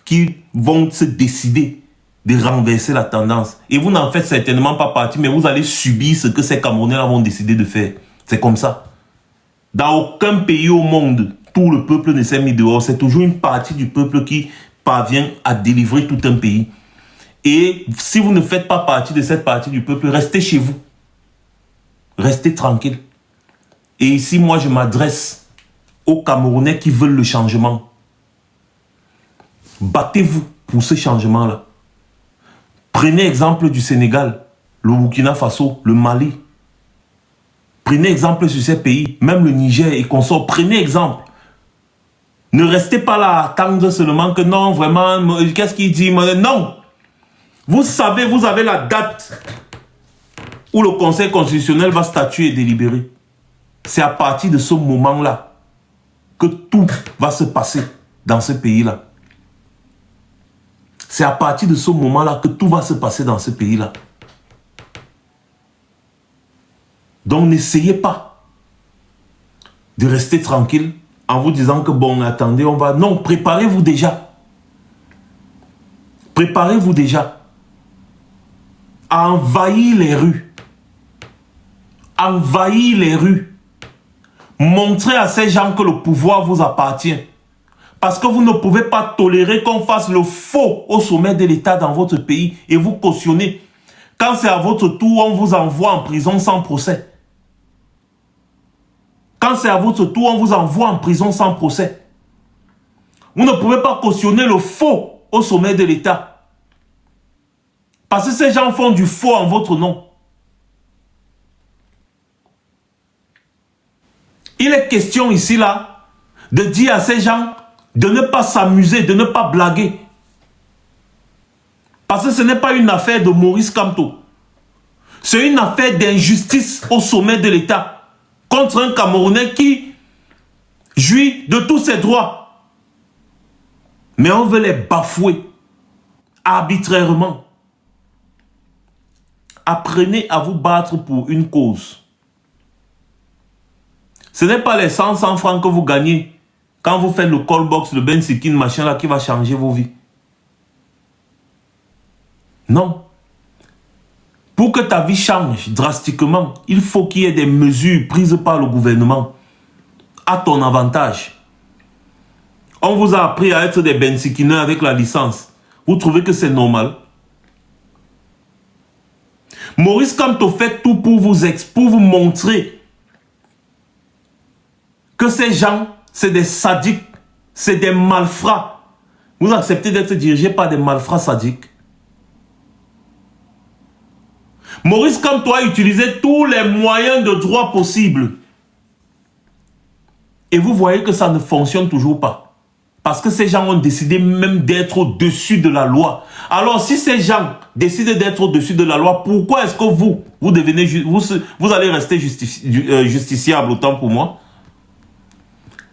qui vont se décider de renverser la tendance. Et vous n'en faites certainement pas partie, mais vous allez subir ce que ces Camerounais-là vont décider de faire. C'est comme ça. Dans aucun pays au monde, tout le peuple ne s'est mis dehors. C'est toujours une partie du peuple qui parvient à délivrer tout un pays. Et si vous ne faites pas partie de cette partie du peuple, restez chez vous. Restez tranquille. Et ici, moi, je m'adresse aux Camerounais qui veulent le changement. Battez-vous pour ce changement-là. Prenez exemple du Sénégal, le Burkina Faso, le Mali. Prenez exemple sur ces pays, même le Niger et consorts. Prenez exemple. Ne restez pas là à attendre seulement que non, vraiment, qu'est-ce qu'il dit? Non. Vous savez, vous avez la date où le Conseil constitutionnel va statuer et délibérer. C'est à partir de ce moment-là que tout va se passer dans ce pays-là. C'est à partir de ce moment-là que tout va se passer dans ce pays-là. Donc n'essayez pas de rester tranquille en vous disant que bon, attendez, on va... Non, préparez-vous déjà. Préparez-vous déjà à envahir les rues. Envahir les rues. Montrez à ces gens que le pouvoir vous appartient. Parce que vous ne pouvez pas tolérer qu'on fasse le faux au sommet de l'État dans votre pays et vous cautionnez. Quand c'est à votre tour, on vous envoie en prison sans procès. Quand c'est à votre tour, on vous envoie en prison sans procès. Vous ne pouvez pas cautionner le faux au sommet de l'État. Parce que ces gens font du faux en votre nom. Il est question ici, là, de dire à ces gens de ne pas s'amuser, de ne pas blaguer. Parce que ce n'est pas une affaire de Maurice Kamto. C'est une affaire d'injustice au sommet de l'État contre un Camerounais qui jouit de tous ses droits. Mais on veut les bafouer arbitrairement. Apprenez à vous battre pour une cause. Ce n'est pas les 100 francs que vous gagnez quand vous faites le call box, le Ben Sikin, machin là, qui va changer vos vies. Non. Pour que ta vie change drastiquement, il faut qu'il y ait des mesures prises par le gouvernement à ton avantage. On vous a appris à être des Ben Sikineurs avec la licence. Vous trouvez que c'est normal? Maurice Kamto fait tout pour vous montrer que ces gens, c'est des sadiques, c'est des malfrats. Vous acceptez d'être dirigé par des malfrats sadiques. Maurice Kamto a utilisé tous les moyens de droit possibles. Et vous voyez que ça ne fonctionne toujours pas. Parce que ces gens ont décidé même d'être au-dessus de la loi. Alors, si ces gens décident d'être au-dessus de la loi, pourquoi est-ce que vous devenez, vous allez rester justiciable, autant pour moi?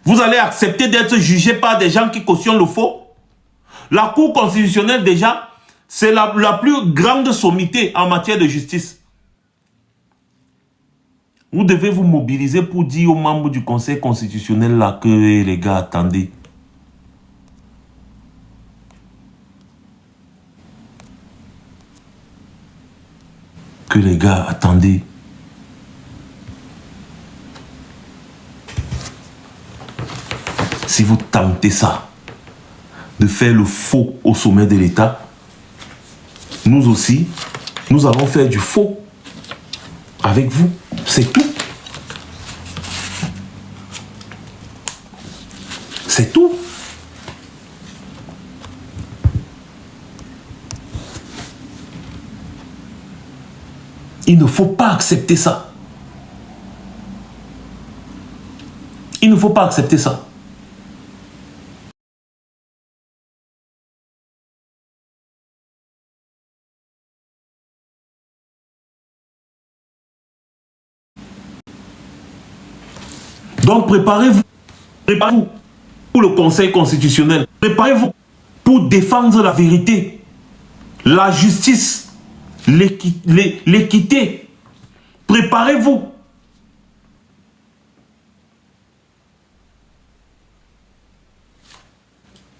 Vous allez accepter d'être jugé par des gens qui cautionnent le faux? La Cour constitutionnelle, déjà, c'est la plus grande sommité en matière de justice. Vous devez vous mobiliser pour dire aux membres du Conseil constitutionnel là que, les gars, attendez. Que les gars, attendez. Si vous tentez ça, de faire le faux au sommet de l'État, nous aussi, nous allons faire du faux avec vous. C'est tout. C'est tout. Il ne faut pas accepter ça. Il ne faut pas accepter ça. Donc préparez-vous. Préparez-vous pour le Conseil constitutionnel. Préparez-vous pour défendre la vérité, la justice, l'équité. Préparez-vous.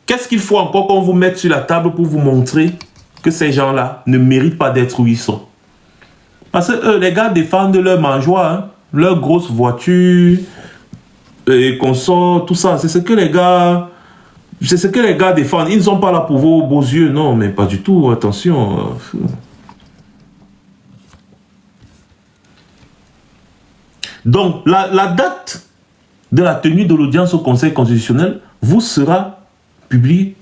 Qu'est-ce qu'il faut encore qu'on vous mette sur la table pour vous montrer que ces gens-là ne méritent pas d'être où ils sont? Parce que les gars défendent leur mangeoire, hein, leur grosse voiture, et qu'on sort, tout ça. C'est ce que les gars défendent. Ils ne sont pas là pour vos beaux yeux, non, mais pas du tout, attention. Donc, la date de la tenue de l'audience au Conseil constitutionnel vous sera publiée.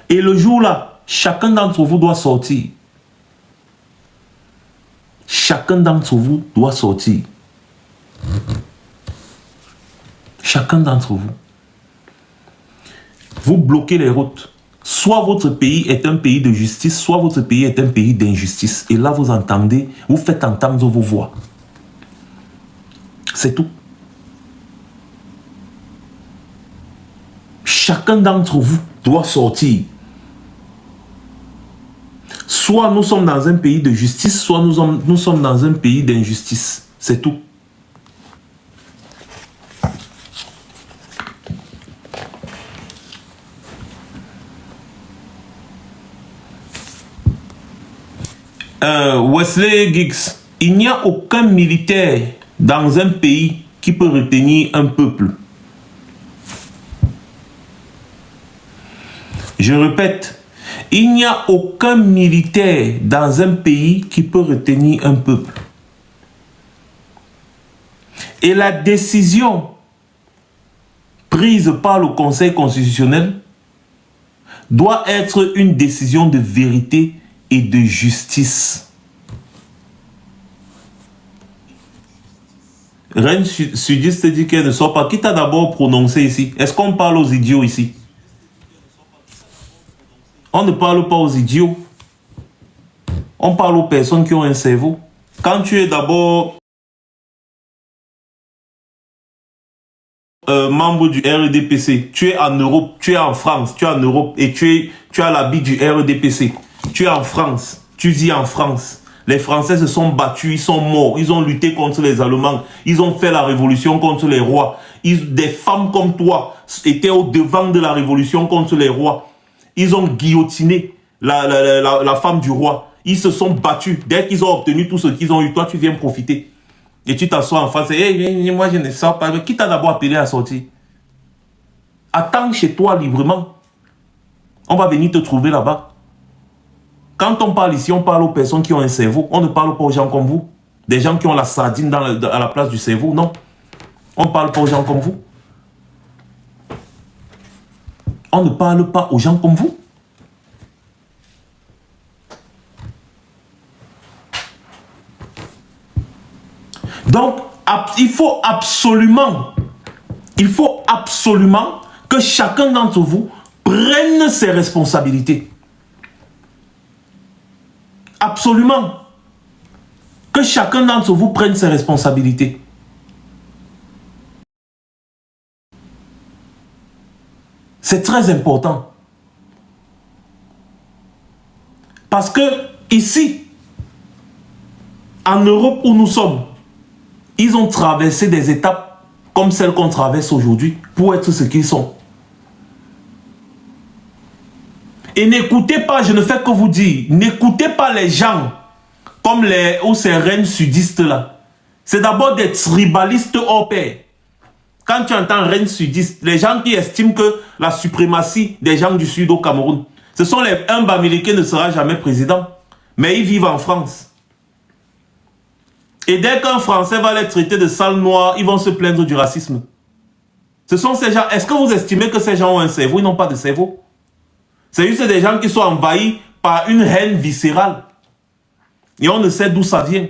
Et le jour-là, chacun d'entre vous doit sortir. Chacun d'entre vous doit sortir. Chacun d'entre vous. Vous bloquez les routes. Soit votre pays est un pays de justice, soit votre pays est un pays d'injustice. Et là, vous entendez, vous faites entendre vos voix. C'est tout. Chacun d'entre vous doit sortir. Soit nous sommes dans un pays de justice, soit nous sommes dans un pays d'injustice. C'est tout. Wesley Giggs, il n'y a aucun militaire dans un pays qui peut retenir un peuple. Je répète, il n'y a aucun militaire dans un pays qui peut retenir un peuple. Et la décision prise par le Conseil constitutionnel doit être une décision de vérité et de justice. Reine sudiste dit qu'elle ne sort pas. Qui t'a d'abord prononcé ici? Est-ce qu'on parle aux idiots ici? On ne parle pas aux idiots. On parle aux personnes qui ont un cerveau. Quand tu es d'abord membre du RDPC, tu es en Europe, tu es en France, tu es en Europe et tu as l'habit du RDPC. Tu es en France, tu vis en France. Les Français se sont battus, ils sont morts, ils ont lutté contre les Allemands, ils ont fait la révolution contre les rois. Des femmes comme toi étaient au devant de la révolution contre les rois. Ils ont guillotiné la femme du roi. Ils se sont battus. Dès qu'ils ont obtenu tout ce qu'ils ont eu, toi tu viens profiter. Et tu t'assois en face et moi je ne sors pas. Qui t'a d'abord appelé à sortir? Attends chez toi librement. On va venir te trouver là-bas. Quand on parle ici, on parle aux personnes qui ont un cerveau. On ne parle pas aux gens comme vous. Des gens qui ont la sardine à la place du cerveau. Non. On ne parle pas aux gens comme vous. On ne parle pas aux gens comme vous. Donc, il faut absolument que chacun d'entre vous prenne ses responsabilités. Absolument. Que chacun d'entre vous prenne ses responsabilités. C'est très important. Parce que ici, en Europe où nous sommes, ils ont traversé des étapes comme celles qu'on traverse aujourd'hui pour être ce qu'ils sont. Et n'écoutez pas, je ne fais que vous dire, n'écoutez pas les gens comme ces reines sudistes là. C'est d'abord des tribalistes hors pair. Quand tu entends reines sudistes, les gens qui estiment que la suprématie des gens du sud au Cameroun, ce sont un Bamileke ne sera jamais président, mais ils vivent en France. Et dès qu'un Français va les traiter de sales noirs, ils vont se plaindre du racisme. Ce sont ces gens. Est-ce que vous estimez que ces gens ont un cerveau? Ils n'ont pas de cerveau. C'est juste des gens qui sont envahis par une haine viscérale. Et on ne sait d'où ça vient.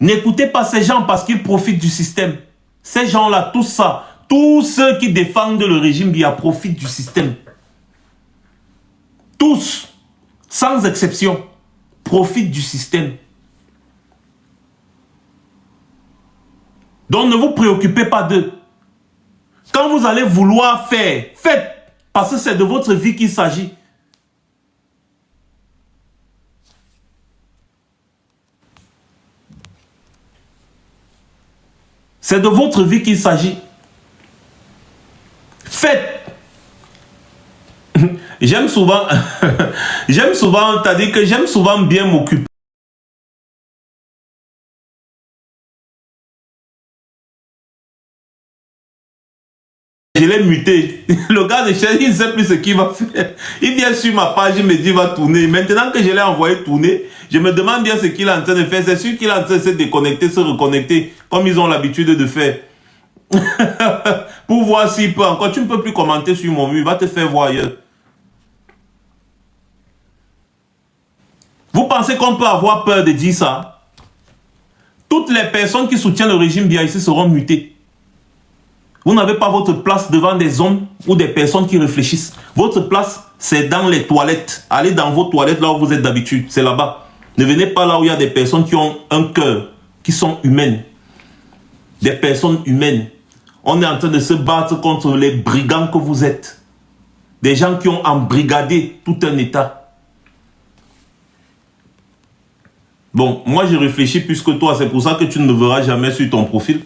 N'écoutez pas ces gens parce qu'ils profitent du système. Ces gens-là, tout ça, tous ceux qui défendent le régime Biya profitent du système. Tous, sans exception, profitent du système. Donc ne vous préoccupez pas d'eux. Quand vous allez vouloir faire, faites. Parce que c'est de votre vie qu'il s'agit. C'est de votre vie qu'il s'agit. Faites. J'aime souvent, t'as dit que j'aime souvent bien m'occuper. Je l'ai muté. Le gars de chaîne, il ne sait plus ce qu'il va faire. Il vient sur ma page, il me dit, il va tourner. Maintenant que je l'ai envoyé tourner, je me demande bien ce qu'il est en train de faire. C'est sûr qu'il est en train de se déconnecter, se reconnecter, comme ils ont l'habitude de faire. Pour voir s'il peut encore. Tu ne peux plus commenter sur mon mur, il va te faire voir ailleurs. Vous pensez qu'on peut avoir peur de dire ça? Toutes les personnes qui soutiennent le régime Biya ici seront mutées. Vous n'avez pas votre place devant des hommes ou des personnes qui réfléchissent. Votre place, c'est dans les toilettes. Allez dans vos toilettes là où vous êtes d'habitude. C'est là-bas. Ne venez pas là où il y a des personnes qui ont un cœur, qui sont humaines. Des personnes humaines. On est en train de se battre contre les brigands que vous êtes. Des gens qui ont embrigadé tout un État. Bon, moi je réfléchis plus que toi. C'est pour ça que tu ne me verras jamais sur ton profil.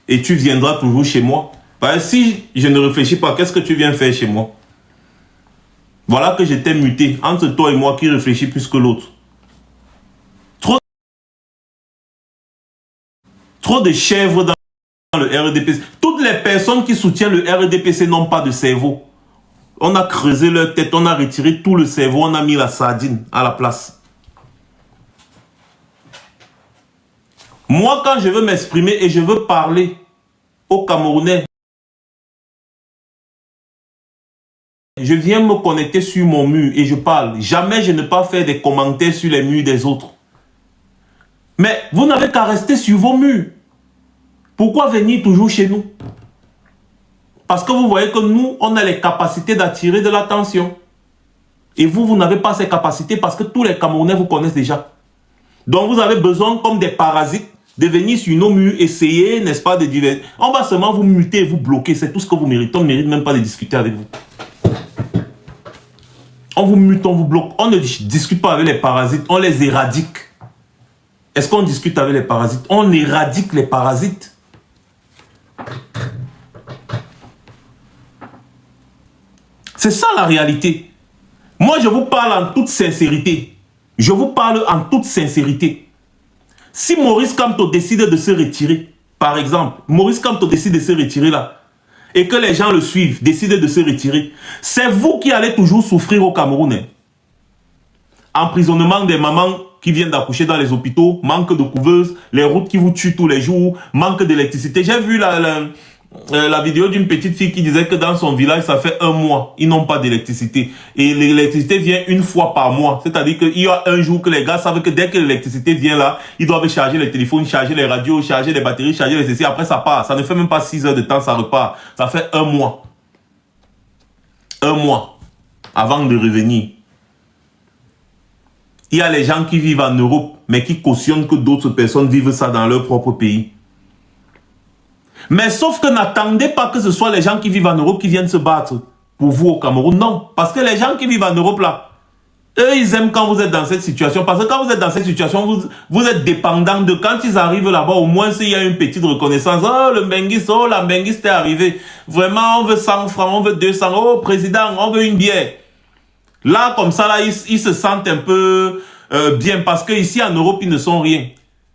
Et tu viendras toujours chez moi. Parce que si je ne réfléchis pas, qu'est-ce que tu viens faire chez moi? Voilà que j'étais muté entre toi et moi qui réfléchit plus que l'autre. Trop de chèvres dans le RDPC. Toutes les personnes qui soutiennent le RDPC n'ont pas de cerveau. On a creusé leur tête, on a retiré tout le cerveau, on a mis la sardine à la place. Moi, quand je veux m'exprimer et je veux parler aux Camerounais, je viens me connecter sur mon mur et je parle. Jamais je ne peux pas faire des commentaires sur les murs des autres. Mais vous n'avez qu'à rester sur vos murs. Pourquoi venir toujours chez nous? Parce que vous voyez que nous, on a les capacités d'attirer de l'attention. Et vous, vous n'avez pas ces capacités parce que tous les Camerounais vous connaissent déjà. Donc vous avez besoin, comme des parasites, de venir sur nos murs, essayer, n'est-ce pas, de dire... On va seulement vous muter et vous bloquer. C'est tout ce que vous méritez. On ne mérite même pas de discuter avec vous. On vous mute, on vous bloque. On ne discute pas avec les parasites, on les éradique. Est-ce qu'on discute avec les parasites? On éradique les parasites. C'est ça la réalité. Moi, je vous parle en toute sincérité. Je vous parle en toute sincérité. Si Maurice Kamto décide de se retirer, par exemple, Maurice Kamto décide de se retirer là, et que les gens le suivent, décident de se retirer, c'est vous qui allez toujours souffrir au Cameroun. Hein. Emprisonnement des mamans qui viennent d'accoucher dans les hôpitaux, manque de couveuses, les routes qui vous tuent tous les jours, manque d'électricité. J'ai vu la vidéo d'une petite fille qui disait que dans son village, ça fait 1 mois, ils n'ont pas d'électricité. Et l'électricité vient 1 fois par mois. C'est-à-dire qu'il y a un jour que les gars savent que dès que l'électricité vient là, ils doivent charger les téléphones, charger les radios, charger les batteries, charger les CC. Après, ça part. Ça ne fait même pas 6 heures de temps, ça repart. Ça fait 1 mois. 1 mois avant de revenir. Il y a les gens qui vivent en Europe, mais qui cautionnent que d'autres personnes vivent ça dans leur propre pays. Mais sauf que n'attendez pas que ce soit les gens qui vivent en Europe qui viennent se battre pour vous au Cameroun. Non, parce que les gens qui vivent en Europe là, eux ils aiment quand vous êtes dans cette situation. Parce que quand vous êtes dans cette situation, vous êtes dépendant de quand ils arrivent là-bas, au moins s'il y a une petite reconnaissance. Oh le Mbenguiste, oh la Mbenguiste est arrivée. Vraiment on veut 100 francs, on veut 200. Oh président, on veut une bière. Là comme ça, là ils se sentent un peu bien parce que ici en Europe ils ne sont rien.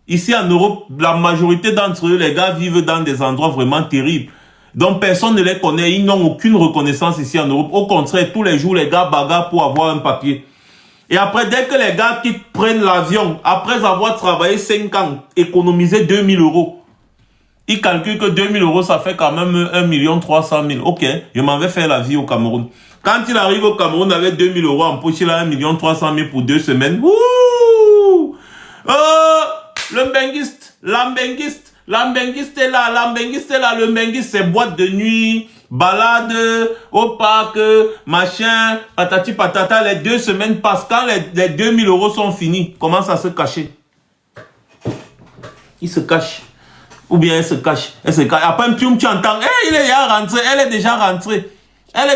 Ici en Europe, la majorité d'entre eux, les gars vivent dans des endroits vraiment terribles. Donc personne ne les connaît, ils n'ont aucune reconnaissance ici en Europe. Au contraire, tous les jours, les gars bagarrent pour avoir un papier. Et après, dès que les gars qui prennent l'avion, après avoir travaillé 5 ans, économisé 2000 euros, ils calculent que 2000 euros, ça fait quand même 1 300 000. Ok, je m'en vais faire la vie au Cameroun. Quand il arrive au Cameroun avec 2000 euros en poche, il a 1 300 000 pour 2 semaines. Wouh! Le Mbenguiste, la Mbenguiste est là, le Mbenguiste c'est boîte de nuit, balade, au parc, machin, patati patata, les 2 semaines passent, quand les 2000 euros sont finis, commence à se cacher. Il se cache. Ou bien elle se cache. Après, tu entends, hey, il est déjà rentré, elle est déjà rentrée. Il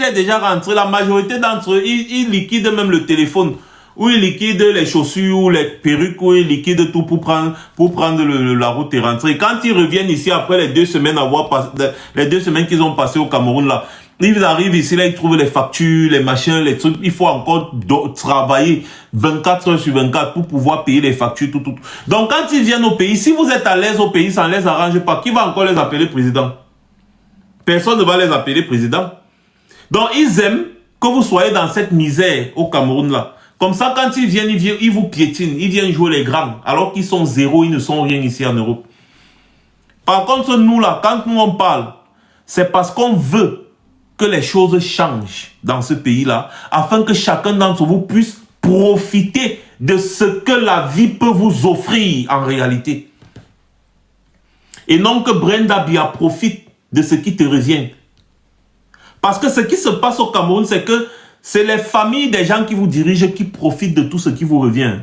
est déjà rentré. La majorité d'entre eux, ils liquident même le téléphone. Ou ils liquident les chaussures, ou les perruques, ou ils liquident tout pour prendre la route et rentrer. Quand ils reviennent ici, après les 2 semaines les 2 semaines qu'ils ont passé au Cameroun là, ils arrivent ici, là, ils trouvent les factures, les machins, les trucs. Il faut encore travailler 24 heures sur 24 pour pouvoir payer les factures, tout. Donc, quand ils viennent au pays, si vous êtes à l'aise au pays, ça ne les arrange pas. Qui va encore les appeler président? Personne ne va les appeler président. Donc, ils aiment que vous soyez dans cette misère au Cameroun là. Comme ça, quand ils viennent, ils vous piétinent. Ils viennent jouer les grands. Alors qu'ils sont zéro, ils ne sont rien ici en Europe. Par contre, nous là, quand nous on parle, c'est parce qu'on veut que les choses changent dans ce pays-là, afin que chacun d'entre vous puisse profiter de ce que la vie peut vous offrir en réalité. Et non que Brenda Bia profite de ce qui te revient. Parce que ce qui se passe au Cameroun, c'est que c'est les familles des gens qui vous dirigent qui profitent de tout ce qui vous revient.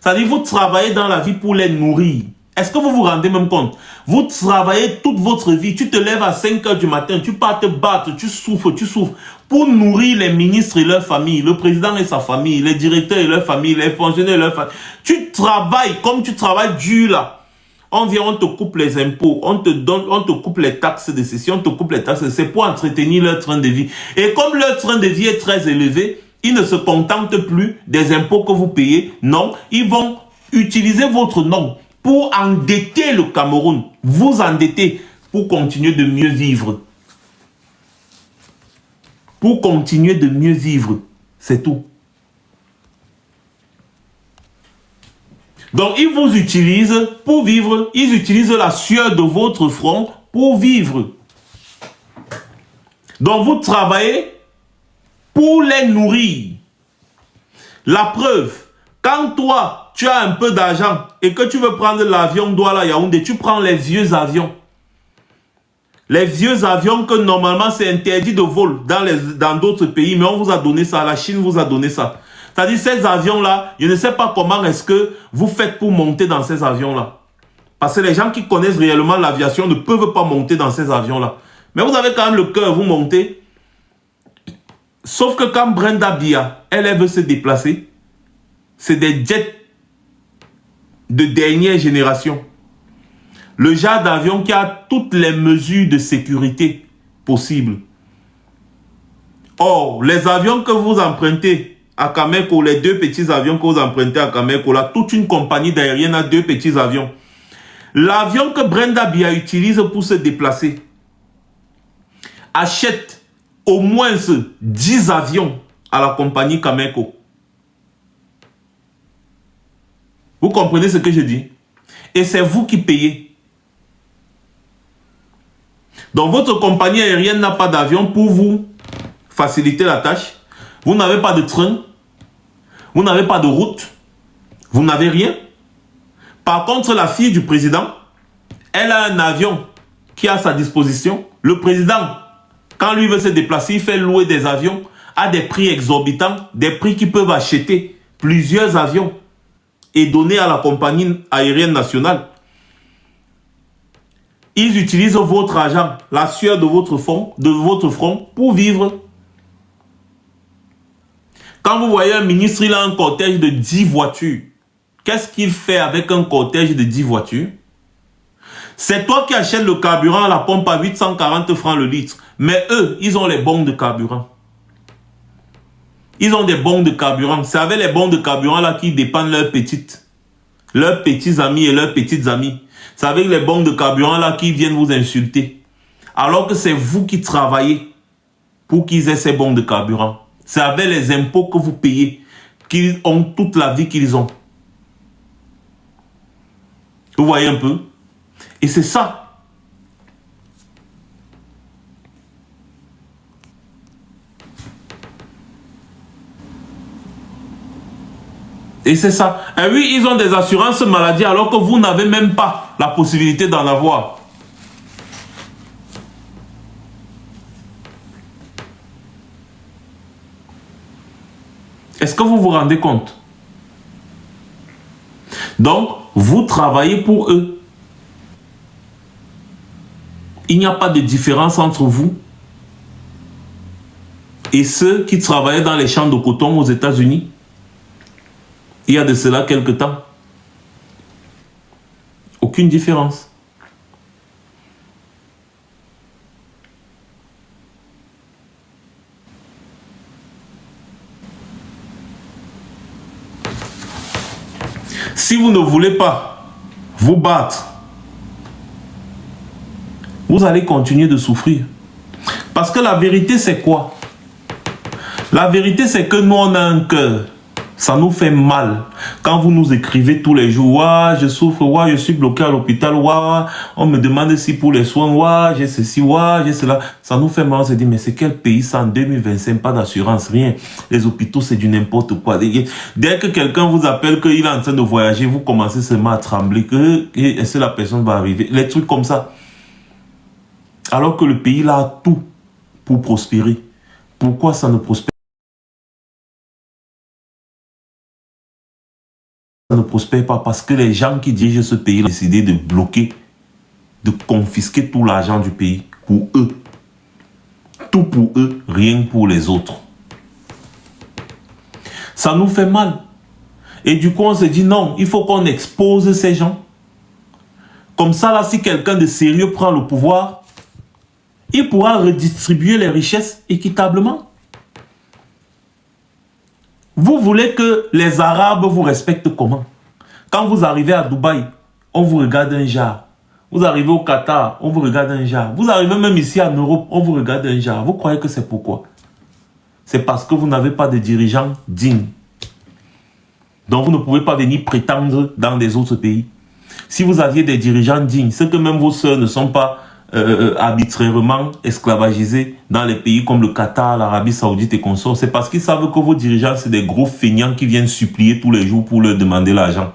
C'est-à-dire, vous travaillez dans la vie pour les nourrir. Est-ce que vous vous rendez même compte? Vous travaillez toute votre vie. Tu te lèves à 5 heures du matin, tu pars te battre, tu souffres pour nourrir les ministres et leur famille, le président et sa famille, les directeurs et leur famille, les fonctionnaires et leur famille. Tu travailles comme tu travailles dur là. On vient, on te coupe les impôts, on te coupe les taxes de ceci, on te coupe les taxes. C'est pour entretenir leur train de vie. Et comme leur train de vie est très élevé, ils ne se contentent plus des impôts que vous payez. Non, ils vont utiliser votre nom pour endetter le Cameroun. Vous endetter pour continuer de mieux vivre. Pour continuer de mieux vivre. C'est tout. Donc, ils vous utilisent pour vivre. Ils utilisent la sueur de votre front pour vivre. Donc, vous travaillez pour les nourrir. La preuve, quand toi, tu as un peu d'argent et que tu veux prendre l'avion Douala-Yaoundé, tu prends les vieux avions. Les vieux avions que normalement, c'est interdit de vol dans d'autres pays, mais on vous a donné ça. La Chine vous a donné ça. C'est-à-dire, ces avions-là, je ne sais pas comment est-ce que vous faites pour monter dans ces avions-là. Parce que les gens qui connaissent réellement l'aviation ne peuvent pas monter dans ces avions-là. Mais vous avez quand même le cœur, vous montez. Sauf que quand Brenda Bia, elle veut se déplacer, c'est des jets de dernière génération. Le genre d'avion qui a toutes les mesures de sécurité possibles. Or, les avions que vous empruntez à Cameco, les 2 petits avions que vous empruntez à Cameco, là, toute une compagnie d'aérienne a 2 petits avions. L'avion que Brenda Bia utilise pour se déplacer achète au moins 10 avions à la compagnie Cameco. Vous comprenez ce que je dis? Et c'est vous qui payez. Donc votre compagnie aérienne n'a pas d'avion pour vous faciliter la tâche. Vous n'avez pas de train. Vous n'avez pas de route. Vous n'avez rien. Par contre, la fille du président, elle a un avion qui est à sa disposition. Le président, quand lui veut se déplacer, il fait louer des avions à des prix exorbitants, des prix qui peuvent acheter plusieurs avions et donner à la compagnie aérienne nationale. Ils utilisent votre argent, la sueur de votre front pour vivre. Quand vous voyez un ministre, il a un cortège de 10 voitures. Qu'est-ce qu'il fait avec un cortège de 10 voitures? C'est toi qui achètes le carburant à la pompe à 840 francs le litre. Mais eux, ils ont les bons de carburant. Ils ont des bons de carburant. C'est avec les bons de carburant là qu'ils dépendent leurs petits amis et leurs petites amies. C'est avec les bons de carburant là qu'ils viennent vous insulter. Alors que c'est vous qui travaillez pour qu'ils aient ces bons de carburant. C'est avec les impôts que vous payez qu'ils ont toute la vie qu'ils ont. Vous voyez un peu? Et c'est ça. Et c'est ça. Et oui, ils ont des assurances maladie alors que vous n'avez même pas la possibilité d'en avoir. Est-ce que vous vous rendez compte? Donc, vous travaillez pour eux. Il n'y a pas de différence entre vous et ceux qui travaillaient dans les champs de coton aux États-Unis. Il y a de cela quelque temps. Aucune différence. Si vous ne voulez pas vous battre, vous allez continuer de souffrir. Parce que la vérité, c'est quoi? La vérité, c'est que nous, on a un cœur. Ça nous fait mal. Quand vous nous écrivez tous les jours, ouais, je souffre, ouais, je suis bloqué à l'hôpital, ouais, on me demande si pour les soins, ouais, j'ai ceci, ouais, j'ai cela. Ça nous fait mal, on se dit, mais c'est quel pays ça en 2025, pas d'assurance, rien. Les hôpitaux, c'est du n'importe quoi. Dès que quelqu'un vous appelle qu'il est en train de voyager, vous commencez seulement à trembler, est-ce que la personne va arriver? Les trucs comme ça. Alors que le pays là a tout pour prospérer. Pourquoi ça ne prospère? Ça ne prospère pas parce que les gens qui dirigent ce pays ont décidé de bloquer, de confisquer tout l'argent du pays pour eux. Tout pour eux, rien pour les autres. Ça nous fait mal. Et du coup, on se dit non, il faut qu'on expose ces gens. Comme ça, là, si quelqu'un de sérieux prend le pouvoir, il pourra redistribuer les richesses équitablement. Vous voulez que les Arabes vous respectent comment? Quand vous arrivez à Dubaï, on vous regarde un genre. Vous arrivez au Qatar, on vous regarde un genre. Vous arrivez même ici en Europe, on vous regarde un genre. Vous croyez que c'est pourquoi? C'est parce que vous n'avez pas de dirigeants dignes. Donc vous ne pouvez pas venir prétendre dans les autres pays. Si vous aviez des dirigeants dignes, c'est que même vos sœurs ne sont pas arbitrairement esclavagisés dans les pays comme le Qatar, l'Arabie Saoudite et consorts, c'est parce qu'ils savent que vos dirigeants, c'est des gros feignants qui viennent supplier tous les jours pour leur demander l'argent.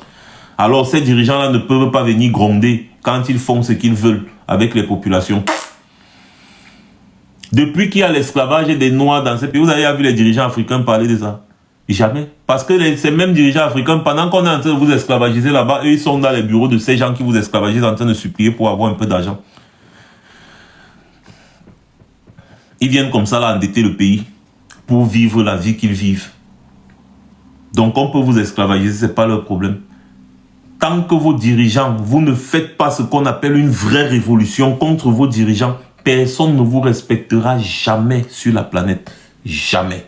Alors ces dirigeants-là ne peuvent pas venir gronder quand ils font ce qu'ils veulent avec les populations. Depuis qu'il y a l'esclavage des Noirs dans ces pays, vous avez vu les dirigeants africains parler de ça? Jamais. Parce que ces mêmes dirigeants africains, pendant qu'on est en train de vous esclavagiser là-bas, eux, ils sont dans les bureaux de ces gens qui vous esclavagisent en train de supplier pour avoir un peu d'argent. Ils viennent comme ça là endetter le pays pour vivre la vie qu'ils vivent. Donc on peut vous esclavagiser, ce n'est pas leur problème. Tant que vos dirigeants, vous ne faites pas ce qu'on appelle une vraie révolution contre vos dirigeants, personne ne vous respectera jamais sur la planète. Jamais.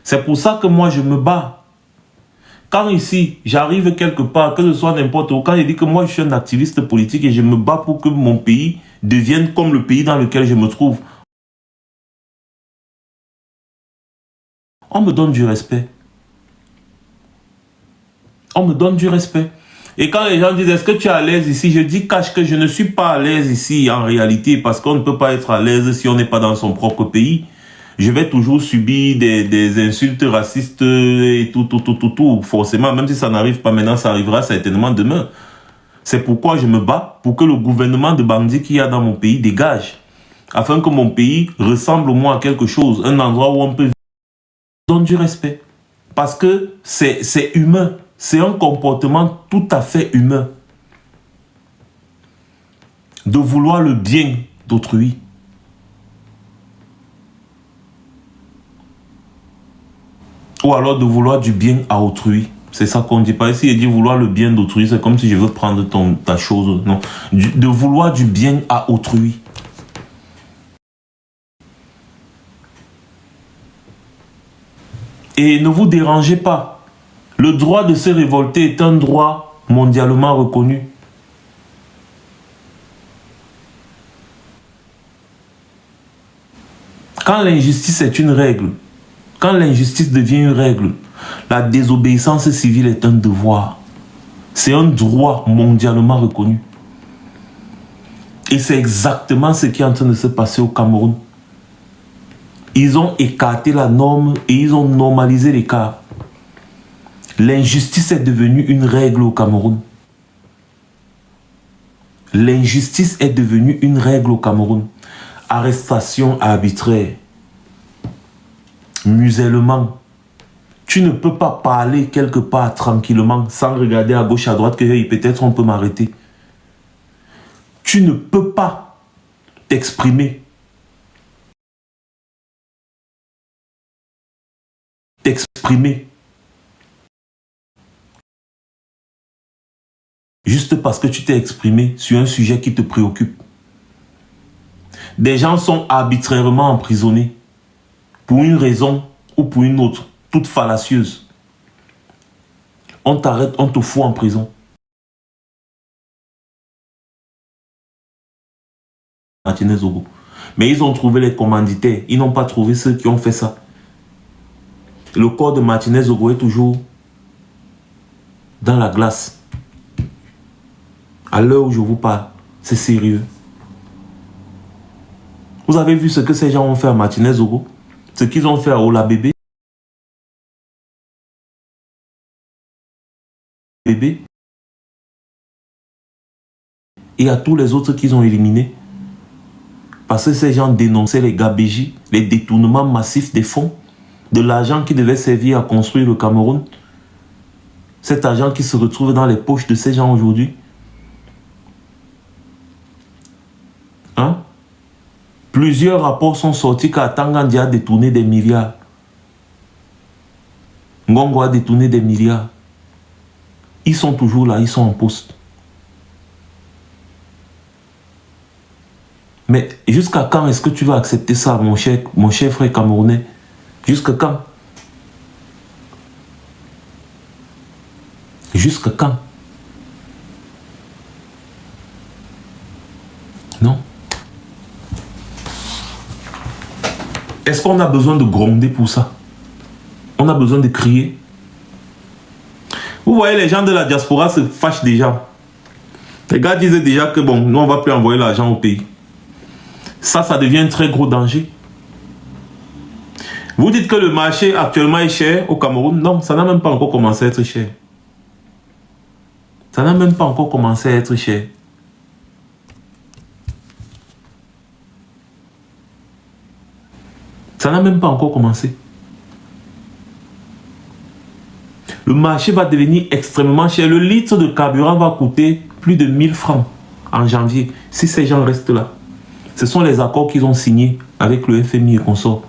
C'est pour ça que moi je me bats. Quand ici, j'arrive quelque part, que ce soit n'importe où, quand je dis que moi je suis un activiste politique et je me bats pour que mon pays devienne comme le pays dans lequel je me trouve, on me donne du respect. On me donne du respect. Et quand les gens disent, est-ce que tu es à l'aise ici? Je dis cache que je ne suis pas à l'aise ici en réalité, parce qu'on ne peut pas être à l'aise si on n'est pas dans son propre pays. Je vais toujours subir des insultes racistes et tout. Forcément, même si ça n'arrive pas maintenant, ça arrivera certainement demain. C'est pourquoi je me bats pour que le gouvernement de bandits qu'il y a dans mon pays dégage. Afin que mon pays ressemble au moins à quelque chose. Un endroit où on peut donner du respect. Parce que c'est humain. C'est un comportement tout à fait humain. De vouloir le bien d'autrui. Ou alors de vouloir du bien à autrui. C'est ça qu'on dit pas ici. Il dit vouloir le bien d'autrui. C'est comme si je veux prendre ta chose. Non. De vouloir du bien à autrui. Et ne vous dérangez pas. Le droit de se révolter est un droit mondialement reconnu. Quand l'injustice est une règle, quand l'injustice devient une règle, la désobéissance civile est un devoir. C'est un droit mondialement reconnu. Et c'est exactement ce qui est en train de se passer au Cameroun. Ils ont écarté la norme et ils ont normalisé l'écart. L'injustice est devenue une règle au Cameroun. L'injustice est devenue une règle au Cameroun. Arrestation arbitraire. Musellement. Tu ne peux pas parler quelque part tranquillement sans regarder à gauche, à droite que peut-être on peut m'arrêter. Tu ne peux pas t'exprimer. Juste parce que tu t'es exprimé sur un sujet qui te préoccupe. Des gens sont arbitrairement emprisonnés pour une raison ou pour une autre, toute fallacieuse. On t'arrête, on te fout en prison. Martinez Zogo. Mais ils ont trouvé les commanditaires, ils n'ont pas trouvé ceux qui ont fait ça. Le corps de Martinez Zogo est toujours dans la glace. À l'heure où je vous parle, c'est sérieux. Vous avez vu ce que ces gens ont fait à Martinez Zogo? Ce qu'ils ont fait à Ola Bébé? Et à tous les autres qu'ils ont éliminés. Parce que ces gens dénonçaient les gabégies, les détournements massifs des fonds, de l'argent qui devait servir à construire le Cameroun. Cet argent qui se retrouve dans les poches de ces gens aujourd'hui. Hein? Plusieurs rapports sont sortis qu'Atangandi a détourné des milliards. Ngongo a détourné des milliards. Ils sont toujours là, ils sont en poste. Mais jusqu'à quand est-ce que tu vas accepter ça, mon cher frère camerounais? Jusqu'à quand? Jusqu'à quand? Non. Est-ce qu'on a besoin de gronder pour ça? On a besoin de crier? Vous voyez, les gens de la diaspora se fâchent déjà. Les gars disaient déjà que bon, nous on va plus envoyer l'argent au pays. Ça devient un très gros danger. Vous dites que le marché actuellement est cher au Cameroun. Non, ça n'a même pas encore commencé à être cher. Ça n'a même pas encore commencé à être cher. Ça n'a même pas encore commencé. Le marché va devenir extrêmement cher. Le litre de carburant va coûter plus de 1000 francs en janvier, si ces gens restent là. Ce sont les accords qu'ils ont signés avec le FMI et consorts.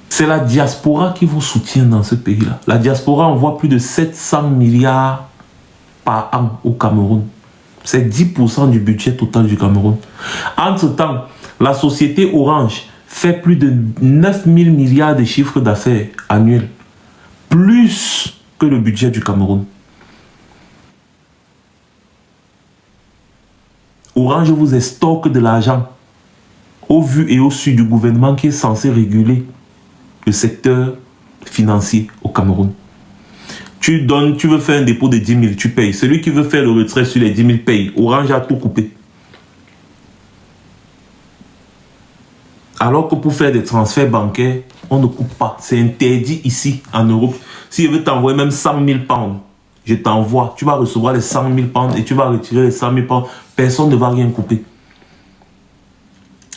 C'est la diaspora qui vous soutient dans ce pays-là. La diaspora envoie plus de 700 milliards par an au Cameroun. C'est 10% du budget total du Cameroun. Entre-temps, la société Orange fait plus de 9000 milliards de chiffres d'affaires annuels. Plus que le budget du Cameroun. Orange vous estocke de l'argent. au vu et au su du gouvernement qui est censé réguler le secteur financier au Cameroun. Tu veux faire un dépôt de 10 000, tu payes. Celui qui veut faire le retrait sur les 10 000 paye. Orange a tout coupé. Alors que pour faire des transferts bancaires, on ne coupe pas. C'est interdit ici, en Europe. Si je veux t'envoyer même 100 000 pounds, je t'envoie. Tu vas recevoir les 100 000 pounds et tu vas retirer les 100 000 pounds. Personne ne va rien couper.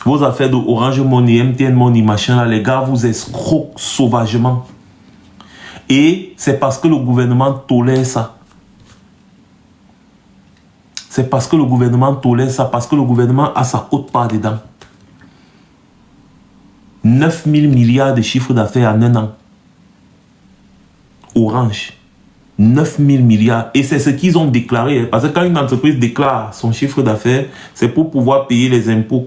Vos affaires de Orange Money, MTN Money, machin, là, les gars vous escroquent sauvagement. Et c'est parce que le gouvernement tolère ça. C'est parce que le gouvernement tolère ça, parce que le gouvernement a sa haute part dedans. 9 000 milliards de chiffre d'affaires en un an. Orange. 9 000 milliards. Et c'est ce qu'ils ont déclaré. Parce que quand une entreprise déclare son chiffre d'affaires, c'est pour pouvoir payer les impôts.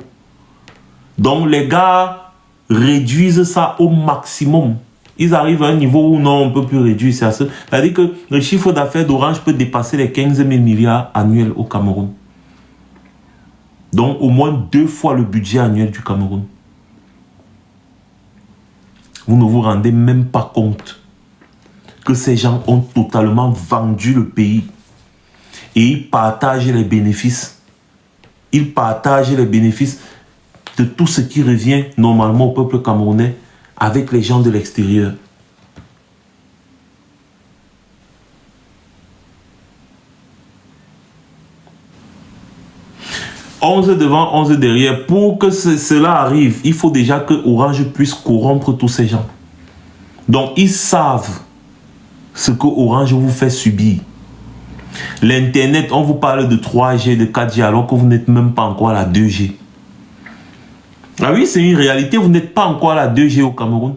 Donc les gars réduisent ça au maximum. Ils arrivent à un niveau où non, on ne peut plus réduire ça. C'est-à-dire que le chiffre d'affaires d'Orange peut dépasser les 15 000 milliards annuels au Cameroun. Donc au moins 2 fois le budget annuel du Cameroun. Vous ne vous rendez même pas compte que ces gens ont totalement vendu le pays. Et ils partagent les bénéfices. Ils partagent les bénéfices de tout ce qui revient normalement au peuple camerounais avec les gens de l'extérieur. « 11 devant, 11 derrière. » Pour que cela arrive, il faut déjà que Orange puisse corrompre tous ces gens. Donc, ils savent ce que Orange vous fait subir. L'Internet, on vous parle de 3G, de 4G, alors que vous n'êtes même pas encore à la 2G. Ah oui, c'est une réalité, vous n'êtes pas encore à la 2G au Cameroun.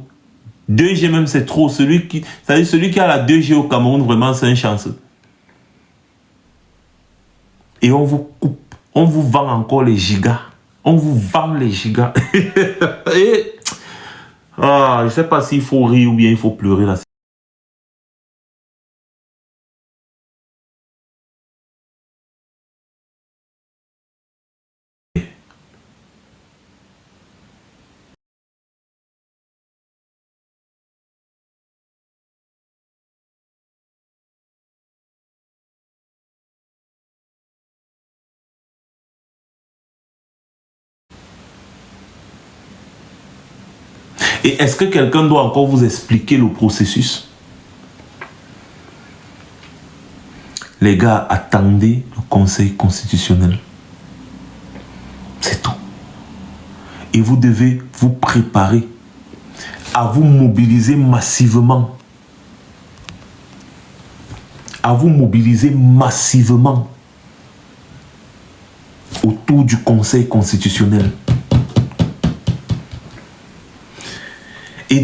2G même, c'est trop. Celui qui a la 2G au Cameroun, vraiment, c'est un chanceux. Et on vous coupe. On vous vend encore les gigas. On vous vend les gigas. Et, je ne sais pas s'il faut rire ou bien il faut pleurer là. Et est-ce que quelqu'un doit encore vous expliquer le processus? Les gars, attendez le Conseil constitutionnel. C'est tout. Et vous devez vous préparer à vous mobiliser massivement. À vous mobiliser massivement autour du Conseil constitutionnel. Et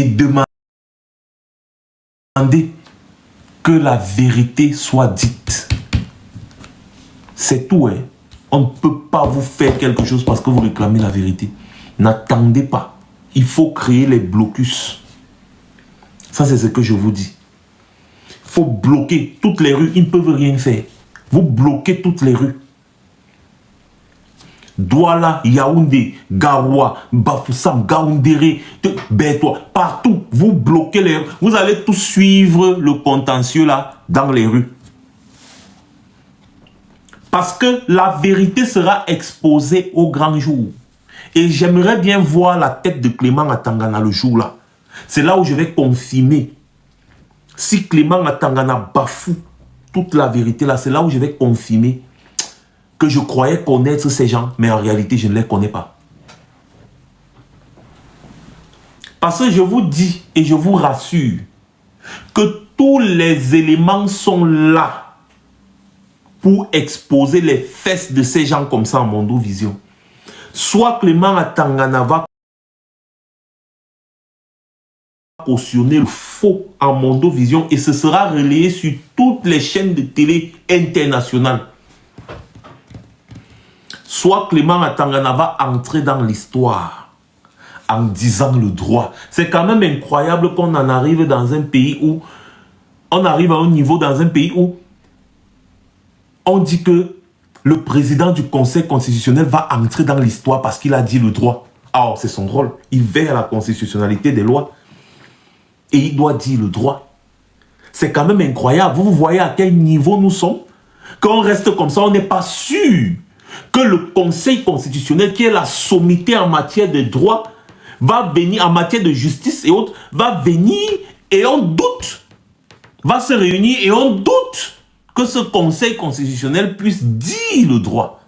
demander que la vérité soit dite. C'est tout, hein. On ne peut pas vous faire quelque chose parce que vous réclamez la vérité. N'attendez pas. Il faut créer les blocus. Ça, c'est ce que je vous dis. Il faut bloquer toutes les rues. Ils ne peuvent rien faire. Vous bloquez toutes les rues. Douala, Yaoundé, Garoua, Bafoussam, Gaoundéré, Bétois, partout, vous bloquez les rues. Vous allez tous suivre le contentieux là, dans les rues. Parce que la vérité sera exposée au grand jour. Et j'aimerais bien voir la tête de Clément Atangana le jour là. C'est là où je vais confirmer. Si Clément Atangana bafoue toute la vérité là, c'est là où je vais confirmer que je croyais connaître ces gens, mais en réalité, je ne les connais pas. Parce que je vous dis et je vous rassure que tous les éléments sont là pour exposer les fesses de ces gens comme ça en Mondovision. Soit Clément Atangana va cautionner le faux en Mondovision et ce sera relayé sur toutes les chaînes de télé internationales. Soit Clément Atangana va entrer dans l'histoire en disant le droit. C'est quand même incroyable qu'on en arrive dans un pays où on arrive à un niveau dans un pays où on dit que Le président du Conseil constitutionnel va entrer dans l'histoire parce qu'il a dit le droit. Alors, c'est son rôle. Il veille à la constitutionnalité des lois. Et il doit dire le droit. C'est quand même incroyable. Vous voyez à quel niveau nous sommes? Quand on reste comme ça, on n'est pas sûr que le Conseil constitutionnel, qui est la sommité en matière de droit, va venir, en matière de justice et autres, va venir et on doute, va se réunir et on doute que ce Conseil constitutionnel puisse dire le droit.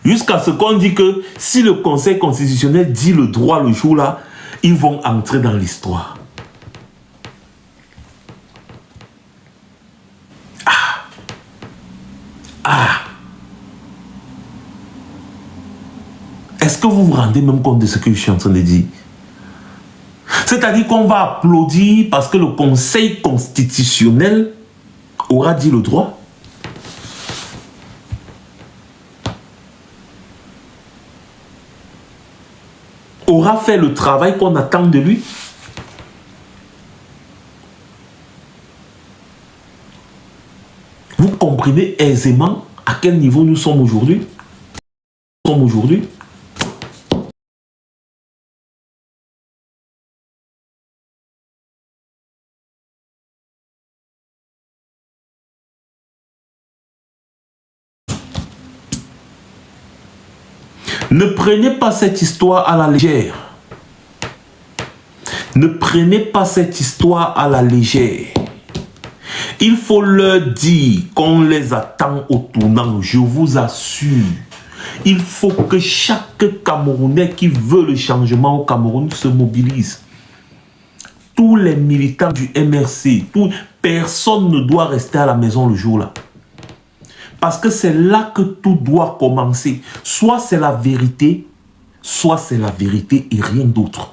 Jusqu'à ce qu'on dit que si le Conseil constitutionnel dit le droit le jour-là, ils vont entrer dans l'histoire. Est-ce que vous vous rendez même compte de ce que je suis en train de dire? C'est-à-dire qu'on va applaudir parce que le Conseil constitutionnel aura dit le droit. Aura fait le travail qu'on attend de lui. Vous comprenez aisément à quel niveau nous sommes aujourd'hui? Ne prenez pas cette histoire à la légère. Ne prenez pas cette histoire à la légère. Il faut leur dire qu'on les attend au tournant, je vous assure. Il faut que chaque Camerounais qui veut le changement au Cameroun se mobilise. Tous les militants du MRC, personne ne doit rester à la maison le jour-là. Parce que c'est là que tout doit commencer. Soit c'est la vérité, soit c'est la vérité et rien d'autre.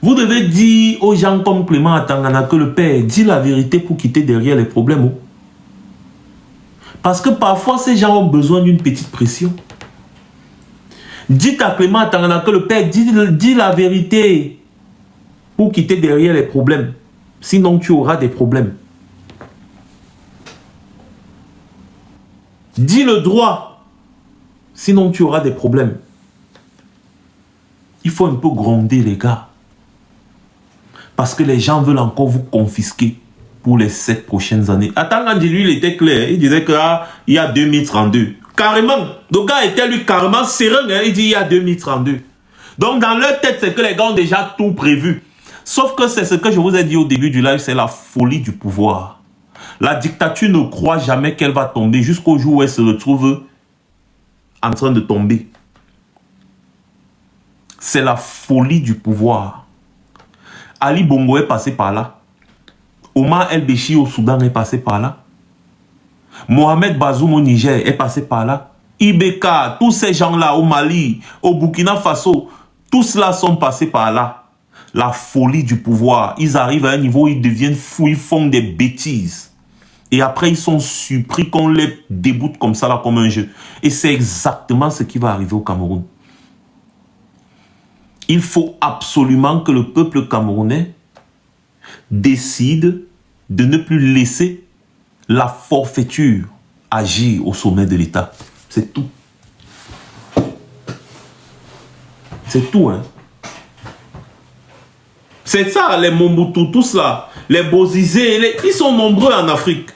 Vous devez dire aux gens comme Clément Atangana que le père dit la vérité pour quitter derrière les problèmes. Parce que parfois ces gens ont besoin d'une petite pression. Dites à Clément Atangana que le père dit la vérité pour quitter derrière les problèmes. Sinon tu auras des problèmes. Dis le droit, sinon tu auras des problèmes. Il faut un peu gronder les gars. Parce que les gens veulent encore vous confisquer pour les 7 prochaines années. Attends, lui, il était clair. Il disait qu'il y a 2032. Carrément. Le gars était lui carrément serein. Il dit il y a 2032. Donc dans leur tête, c'est que les gars ont déjà tout prévu. Sauf que c'est ce que je vous ai dit au début du live, c'est la folie du pouvoir. La dictature ne croit jamais qu'elle va tomber jusqu'au jour où elle se retrouve en train de tomber. C'est la folie du pouvoir. Ali Bongo est passé par là. Omar El-Béchi au Soudan est passé par là. Mohamed Bazoum au Niger est passé par là. Ibeka, tous ces gens-là au Mali, au Burkina Faso, tous cela sont passés par là. La folie du pouvoir. Ils arrivent à un niveau où ils deviennent fous, ils font des bêtises. Et après, ils sont surpris qu'on les déboute comme ça, là, comme un jeu. Et c'est exactement ce qui va arriver au Cameroun. Il faut absolument que le peuple camerounais décide de ne plus laisser la forfaiture agir au sommet de l'État. C'est tout. C'est tout, hein. C'est ça, les Mobutu, tous là, les Bozizé, ils sont nombreux en Afrique.